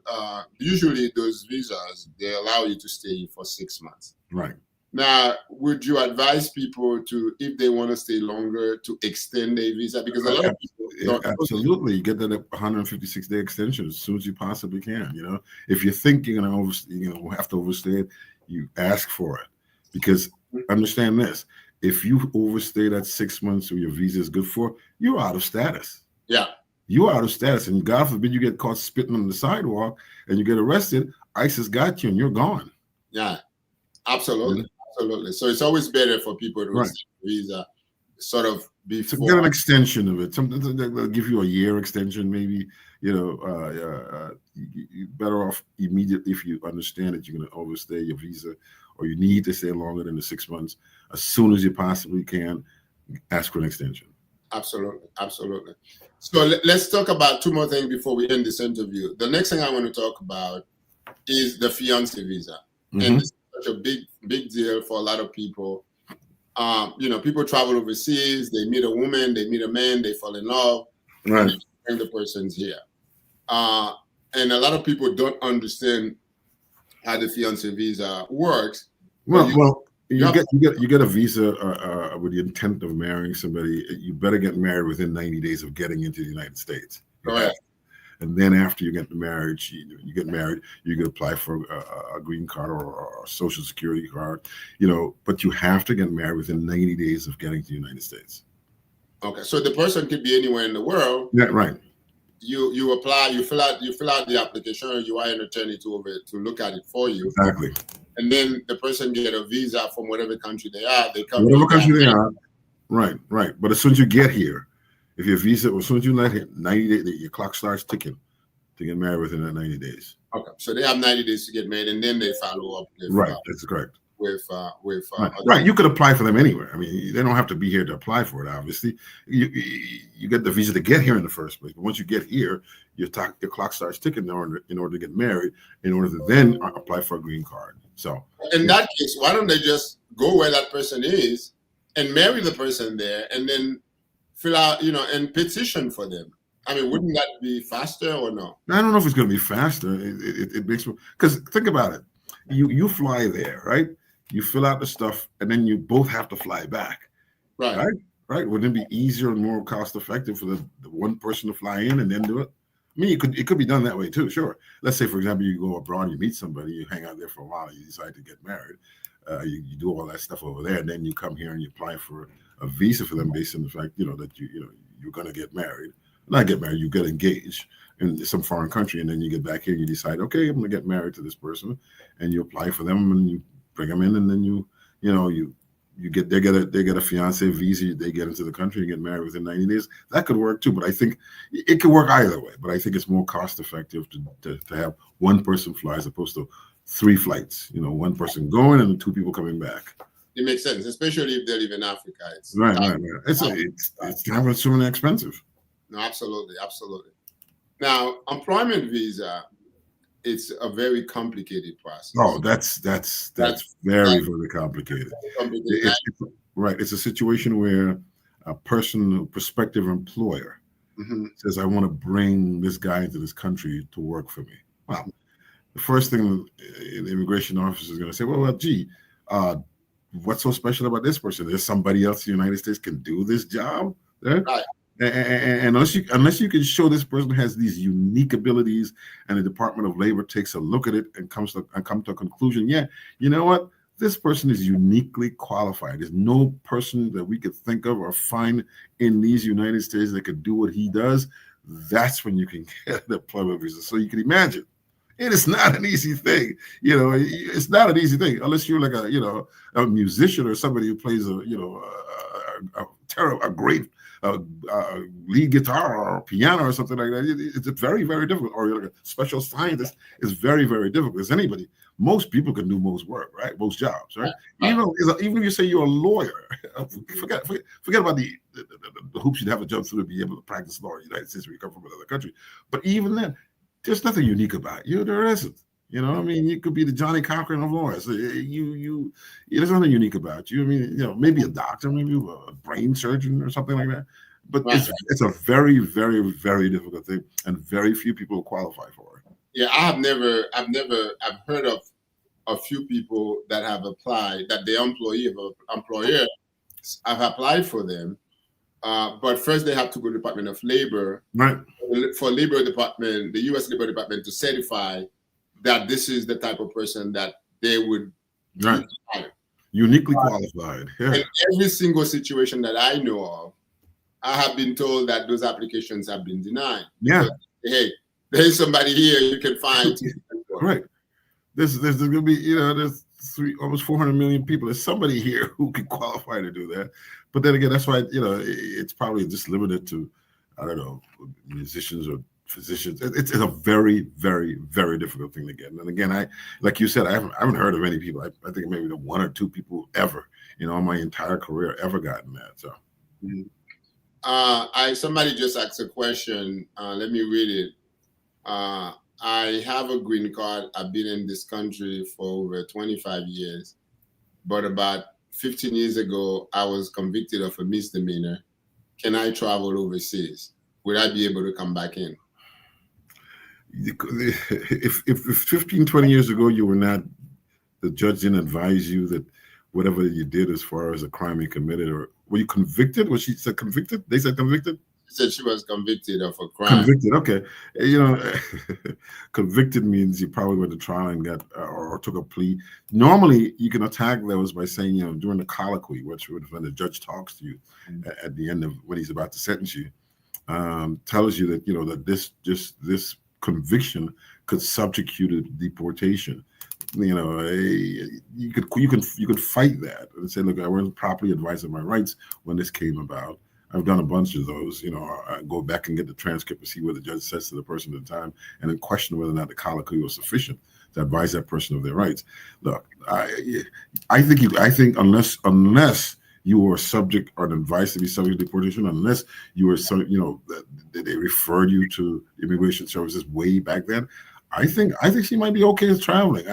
usually those visas, they allow you to stay for 6 months. Right. Now, would you advise people to, if they want to stay longer, to extend their visa? Because a lot of people don't. Absolutely. You get that 156-day extension as soon as you possibly can. If you think you're going to have to overstay it, you ask for it. Because understand this. If you overstay that 6 months or your visa is good for, you're out of status. Yeah. You're out of status. And God forbid you get caught spitting on the sidewalk and you get arrested, ICE has got you and you're gone. Yeah, absolutely. Absolutely. So it's always better for people to receive a visa sort of before. To get an extension of it. Something they'll give you a year extension, maybe. You're better off immediately if you understand that you're going to overstay your visa or you need to stay longer than the 6 months. As soon as you possibly can, ask for an extension. Absolutely. Absolutely. So let's talk about two more things before we end this interview. The next thing I want to talk about is the fiancé visa. Mm-hmm. And this is such a big deal for a lot of people. People travel overseas, they meet a woman, they meet a man, they fall in love, right, and the person's here. And a lot of people don't understand how the fiancé visa works. Well, you get a visa with the intent of marrying somebody. You better get married within 90 days of getting into the United States. Correct. and then after you get married, you get married, you can apply for a green card or a social security card, but you have to get married within 90 days of getting to the United States. Okay, so the person could be anywhere in the world. Yeah, right. You apply, you fill out the application, or you hire an attorney to look at it for you. Exactly. And then the person get a visa from whatever country they are. They come. Whatever country they are. Right. But as soon as you get here, if your visa, as soon as you let hit 90 days, your clock starts ticking to get married within that 90 days. Okay, so they have 90 days to get married, and then they follow up. Right, that's correct. Right. You could apply for them anywhere. I mean, they don't have to be here to apply for it. Obviously, you get the visa to get here in the first place. But once you get here, your clock starts ticking in order to get married, in order to then apply for a green card. So in that case, why don't they just go where that person is and marry the person there, and then fill out, and petition for them? I mean, wouldn't that be faster or no? I don't know if it's going to be faster. It makes me, because think about it. You fly there, right? You fill out the stuff, and then you both have to fly back. Right. Wouldn't it be easier and more cost effective for the one person to fly in and then do it? I mean, it could be done that way too. Sure. Let's say, for example, you go abroad, you meet somebody, you hang out there for a while, you decide to get married. You do all that stuff over there, and then you come here and you apply for a visa for them based on the fact, that you're going to get married. Not get married, you get engaged in some foreign country, and then you get back here and you decide, okay, I'm going to get married to this person, and you apply for them and you bring them in, and then they get a fiance visa, they get into the country and get married within 90 days. That could work too, but I think it could work either way. But I think it's more cost effective to have one person fly as opposed to 3 flights. One person going and 2 people coming back. It makes sense, especially if they live in Africa. Right. It's time consuming and expensive. No, absolutely. Now, employment visa, it's a very complicated process. Oh, that's very, very complicated. It's a situation where a prospective employer says, I want to bring this guy into this country to work for me. Well, the first thing the immigration officer is going to say, gee, what's so special about this person? There's somebody else in the United States can do this job? Right? And unless you can show this person has these unique abilities, and the Department of Labor takes a look at it and come to a conclusion, yeah, you know what, this person is uniquely qualified. There's no person that we could think of or find in these United States that could do what he does. That's when you can get the employment visa. So you can imagine, it is not an easy thing. It's not an easy thing unless you're like a musician or somebody who plays a great lead guitar or piano or something like that. It's very, very difficult. Or you're like a special scientist. It's very, very difficult. As anybody, most people can do most work, right? Most jobs, right? Even if you say you're a lawyer, forget about the hoops you'd have to jump through to be able to practice law in the United States when you come from another country. But even then, there's nothing unique about you. There isn't. You could be the Johnny Cochran of lawyers. There's nothing unique about you. I mean, maybe a doctor, maybe a brain surgeon or something like that. But it's a very, very, very difficult thing, and very few people qualify for it. Yeah, I've heard of a few people that have applied, that the employer have applied for them. But first they have to go to the Department of Labor. Right. For Labor Department, the U.S. Labor Department, to certify that this is the type of person that they would hire. Uniquely qualified. Yeah. In every single situation that I know of, I have been told that those applications have been denied. Yeah. So, hey, there's somebody here you can find. Right. There's going to be, there's almost 400 million people. There's somebody here who can qualify to do that. But then again, that's why, it's probably just limited to, I don't know, musicians or physicians. It's a very, very, very difficult thing to get. And again, like you said, I haven't heard of any people. I think maybe the 1 or 2 people ever, in my entire career, ever gotten that. So, somebody just asked a question. Let me read it. I have a green card. I've been in this country for over 25 years, but about 15 years ago, I was convicted of a misdemeanor. Can I travel overseas? Would I be able to come back in? If 15, 20 years ago, you were not, the judge didn't advise you that whatever you did as far as a crime you committed, or were you convicted? Was she said convicted? They said convicted? said she was convicted of a crime. Convicted, okay. Convicted means you probably went to trial and got or took a plea. Normally, you can attack those by saying, during the colloquy, which when the judge talks to you at the end of when he's about to sentence you, tells you that that this conviction could subject you to deportation. You could fight that and say, look, I wasn't properly advised of my rights when this came about. I've done a bunch of those. I go back and get the transcript and see what the judge says to the person at the time, and then question whether or not the colloquy was sufficient to advise that person of their rights. Look, I think unless you were subject or advised to be subject to deportation, unless you were they referred you to immigration services way back then, I think she might be okay with traveling.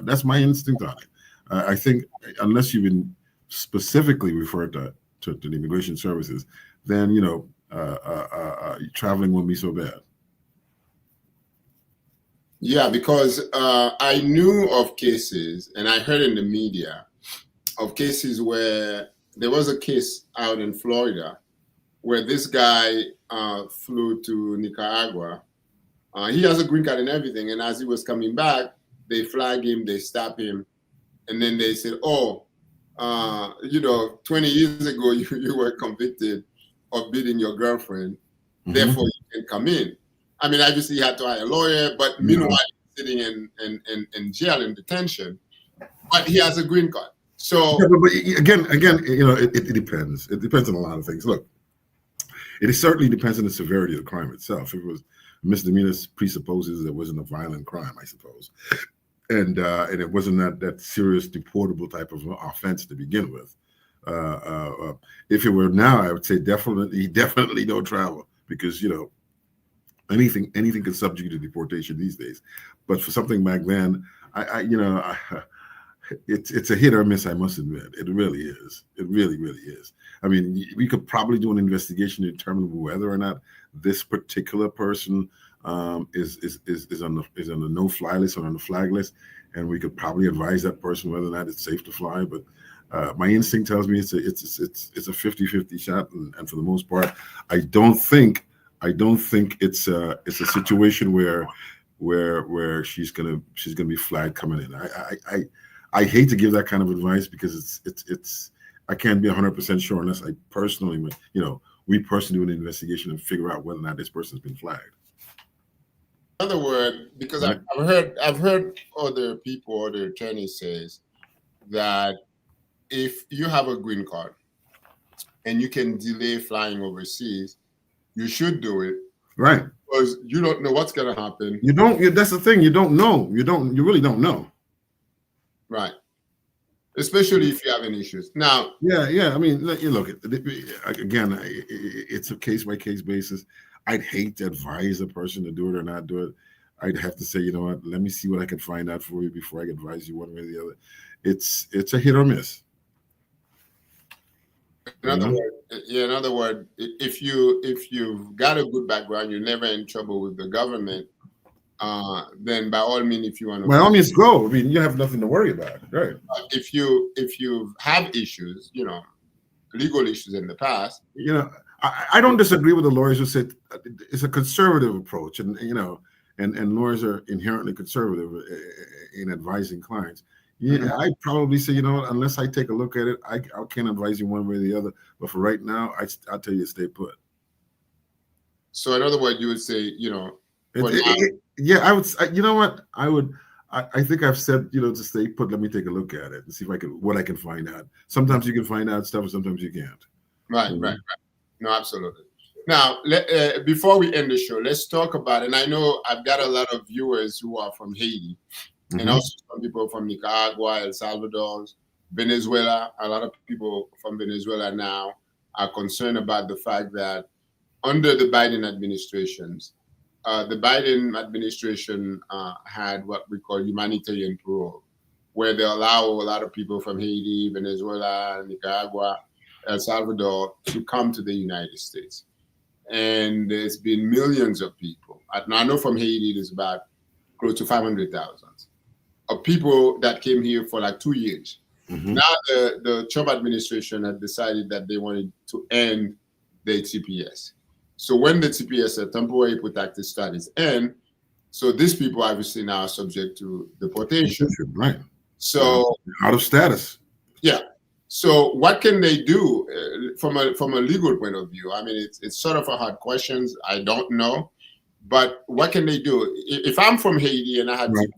That's my instinct on it. I think unless you've been specifically referred to the immigration services, then traveling won't be so bad. Yeah, because I knew of cases, and I heard in the media of cases where there was a case out in Florida where this guy flew to Nicaragua. He has a green card and everything, and as he was coming back, they flag him, they stop him, and then they said, 20 years ago, you were convicted of beating your girlfriend, therefore you can come in. I mean, obviously he had to hire a lawyer, but meanwhile he's sitting in jail, in detention, but he has a green card. So but again, it depends. It depends on a lot of things. Look, it certainly depends on the severity of the crime itself. If it was misdemeanor, presupposes it wasn't a violent crime, I suppose. And it wasn't that serious deportable type of offense to begin with. If it were now, I would say definitely don't travel, because anything can subject you to deportation these days. But for something back then, it's a hit or miss, I must admit. It really is. It really, really is. I mean, we could probably do an investigation to determine whether or not this particular person is on the no-fly list or on the flag list, and we could probably advise that person whether or not it's safe to fly. But my instinct tells me it's a 50-50 shot, and for the most part, I don't think it's a situation where she's gonna be flagged coming in. I hate to give that kind of advice, because it's I can't be 100% sure unless I personally, we personally do an investigation and figure out whether or not this person's been flagged. In other words, because I've heard other people, other attorneys says that if you have a green card and you can delay flying overseas, you should do it. Right. Because you don't know what's going to happen. You don't. That's the thing. You don't know. You really don't know. Right. Especially if you have any issues. Now. Yeah. I mean, you look at again. It's a case-by-case basis. I'd hate to advise a person to do it or not do it. I'd have to say, you know what? Let me see what I can find out for you before I advise you one way or the other. It's a hit or miss. In other words, if you've got a good background, you're never in trouble with the government. Then by all means, if you want to, by all means, go. I mean, you have nothing to worry about, right? If you have issues, legal issues in the past, I don't disagree with the lawyers who said it's a conservative approach, and lawyers are inherently conservative in advising clients. Yeah, I'd probably say, unless I take a look at it, I can't advise you one way or the other. But for right now, I'll tell you to stay put. So in other words, you would say, yeah, I would. You know what? I think I've said, to stay put. Let me take a look at it and see what I can find out. Sometimes you can find out stuff, and sometimes you can't. Right. No, absolutely. Now, before we end the show, let's talk about, and I know I've got a lot of viewers who are from Haiti, and also some people from Nicaragua, El Salvador, Venezuela. A lot of people from Venezuela now are concerned about the fact that under the Biden administrations, the Biden administration had what we call humanitarian parole, where they allow a lot of people from Haiti, Venezuela, Nicaragua, El Salvador to come to the United States. And there's been millions of people. I know from Haiti, there's about close to 500,000 of people that came here for like 2 years. Now the Trump administration had decided that they wanted to end the TPS. So when the TPS said temporary protected status end, so these people obviously now are subject to deportation. Right. So out of status. Yeah. So what can they do from a legal point of view? I mean, it's sort of a hard question. I don't know, but what can they do? If I'm from Haiti and I had Right.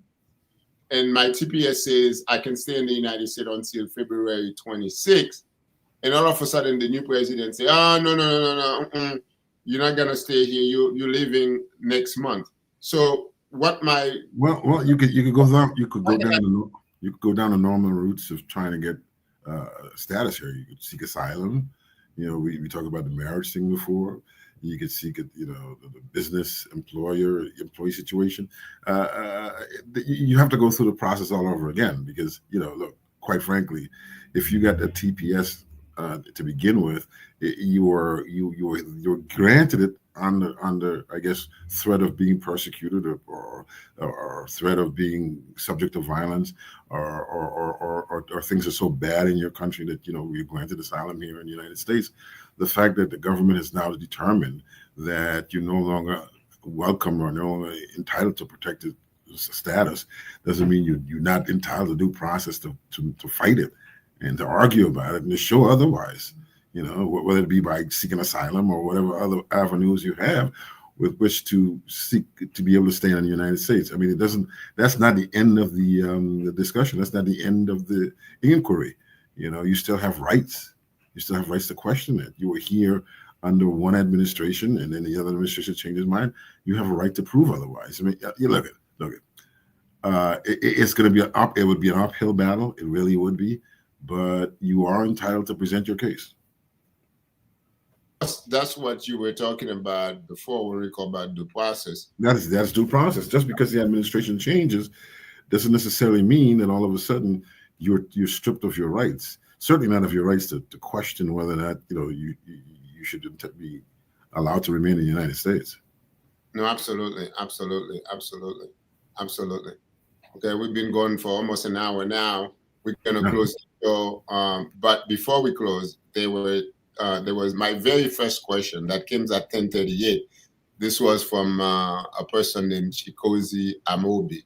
and my TPS says I can stay in the United States until February 26th, and all of a sudden the new president say, "Oh, no, you're not gonna stay here. You're leaving next month." So what my you could go down you could go down the normal routes of trying to get status here. You could seek asylum. We talked about the marriage thing before. You could seek it, the business employee situation. You have to go through the process all over again because, look, quite frankly, if you got a TPS to begin with, you're granted it under I guess threat of being persecuted or threat of being subject to violence or things are so bad in your country that you're granted asylum here in the United States. The fact that the government has now determined that you're no longer welcome or no longer entitled to protected status doesn't mean you're not entitled to due process to fight it and to argue about it and to show otherwise. Whether it be by seeking asylum or whatever other avenues you have with which to seek to be able to stay in the United States. I mean, that's not the end of the discussion. That's not the end of the inquiry. You still have rights. You still have rights to question it. You were here under one administration and then the other administration changed its mind. You have a right to prove otherwise. I mean, you look at it's going to be it would be an uphill battle. It really would be, but you are entitled to present your case. That's what you were talking about before when we talk about due process. That's due process. Just because the administration changes doesn't necessarily mean that all of a sudden you're stripped of your rights. Certainly not of your rights to question whether or not you should be allowed to remain in the United States. No, absolutely. Okay, we've been going for almost an hour now. We're gonna close the show. But before we close, there was my very first question that came at 10:38. This was from a person named Chikozi Amobi.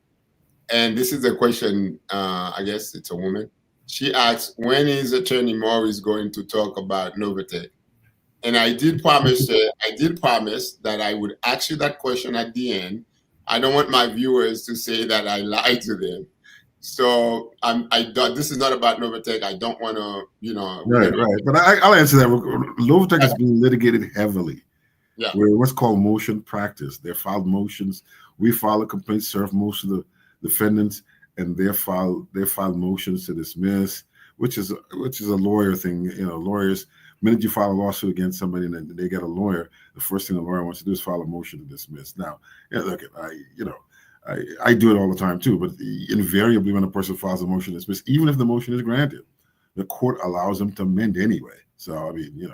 And this is a question, I guess it's a woman. She asks, when is Attorney Morris going to talk about Novatech? And I did promise that I would ask you that question at the end. I don't want my viewers to say that I lied to them. So this is not about Novatech. I don't want to, Right. But I'll answer that. Novatech is being litigated heavily. Yeah. We're what's called motion practice. They filed motions. We file a complaint, serve most of the defendants, and they filed motions to dismiss, which is a lawyer thing. Lawyers, minute you file a lawsuit against somebody and they get a lawyer, the first thing the lawyer wants to do is file a motion to dismiss. Now, look, I do it all the time too, but invariably when a person files a motion to dismiss, even if the motion is granted, the court allows them to amend anyway. So I mean,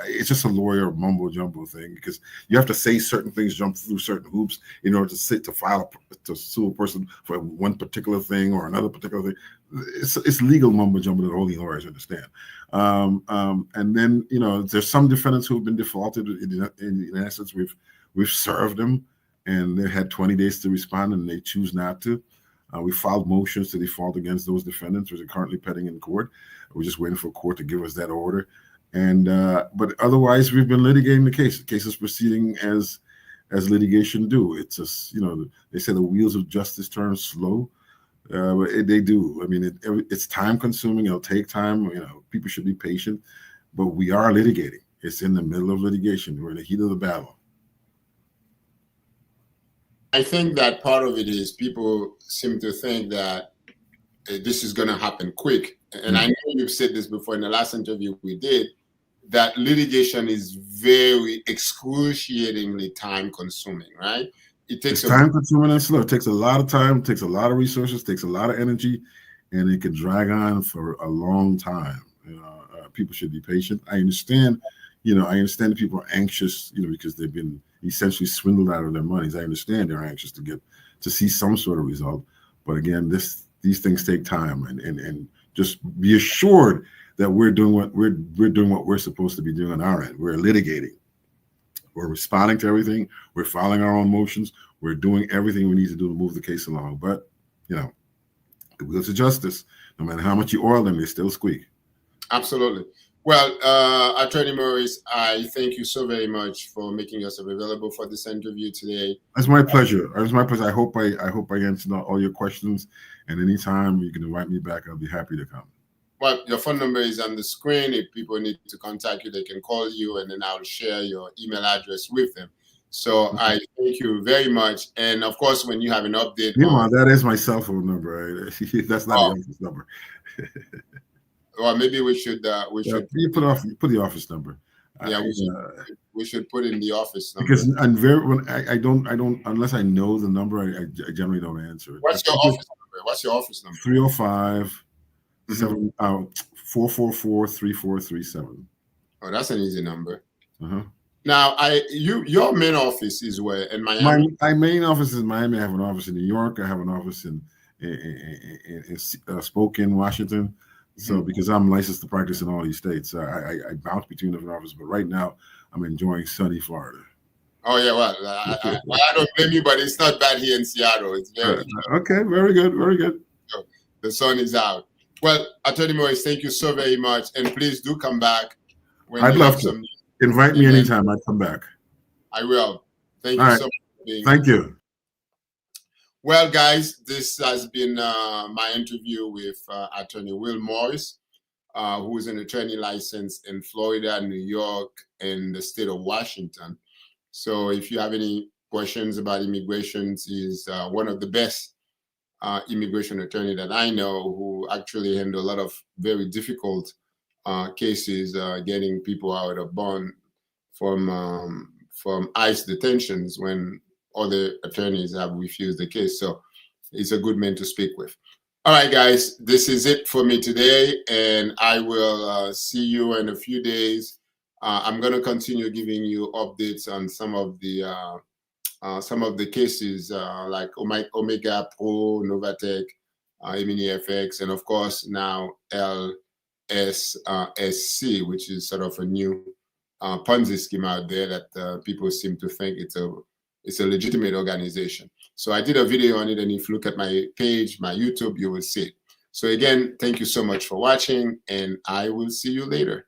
it's just a lawyer mumbo jumbo thing because you have to say certain things, jump through certain hoops in order to sue a person for one particular thing or another particular thing. It's legal mumbo jumbo that only lawyers understand. And then there's some defendants who've been defaulted. In essence, we've served them, and they had 20 days to respond, and they choose not to. We filed motions to default against those defendants, which are currently pending in court. We're just waiting for court to give us that order. And but otherwise, we've been litigating the case. The case is proceeding as litigation do. It's just they say the wheels of justice turn slow, but they do. I mean, it's time consuming. It'll take time. People should be patient, but we are litigating. It's in the middle of litigation. We're in the heat of the battle. I think that part of it is people seem to think that this is going to happen quick. And I know you've said this before in the last interview we did, that litigation is very excruciatingly time consuming, right? It's time consuming and slow. It takes a lot of time, takes a lot of resources, takes a lot of energy, and it can drag on for a long time. People should be patient. I understand that people are anxious, because they've been essentially swindled out of their monies. I understand they're anxious to see some sort of result. But again, these things take time, and just be assured that we're doing what we're supposed to be doing on our end. We're litigating. We're responding to everything. We're filing our own motions. We're doing everything we need to do to move the case along. But, you know, the wheels of justice, no matter how much you oil them, they still squeak. Absolutely. Well, Attorney Morris, I thank you so very much for making yourself available for this interview today. It's my pleasure. It's my pleasure. I hope I answered all your questions. And anytime you can invite me back, I'll be happy to come. Well, your phone number is on the screen. If people need to contact you, they can call you, and then I'll share your email address with them. So I thank you very much. And of course, when you have an update, that is my cell phone number. Right? That's not the office number. Or maybe we should you put the office number. Yeah, we should put in the office number. Because I don't unless I know the number, I generally don't answer it. What's your office number? What's your office number? 305 444 3437. Oh, that's an easy number. Uh-huh. Now, your main office is where? In Miami? My main office is in Miami. I have an office in New York. I have an office in Spokane, Washington. So because I'm licensed to practice in all these states, I bounce between different offices. But right now, I'm enjoying sunny Florida. Oh yeah, well, I don't blame you, but it's not bad here in Seattle. It's very okay. Very good. Very good. So the sun is out. Well, Attorney Morris, thank you so very much, and please do come back. I'd love to. Invite me anytime. I'd come back. I will. Thank you so much for being here. Thank you. Well, guys, this has been my interview with Attorney Wil Morris, who is an attorney licensed in Florida, New York, and the state of Washington. So if you have any questions about immigration, he's one of the best immigration attorney that I know, who actually handle a lot of very difficult cases, getting people out of bond from ICE detentions when other attorneys have refused the case. So he's a good man to speak with. All right, guys, this is it for me today, and I will see you in a few days. I'm going to continue giving you updates on some of the cases like Omega Pro, Novatech, FX, and of course now LSSC, which is sort of a new Ponzi scheme out there that people seem to think it's a legitimate organization. So I did a video on it, and if you look at my page, my YouTube, you will see it. So again, thank you so much for watching, and I will see you later.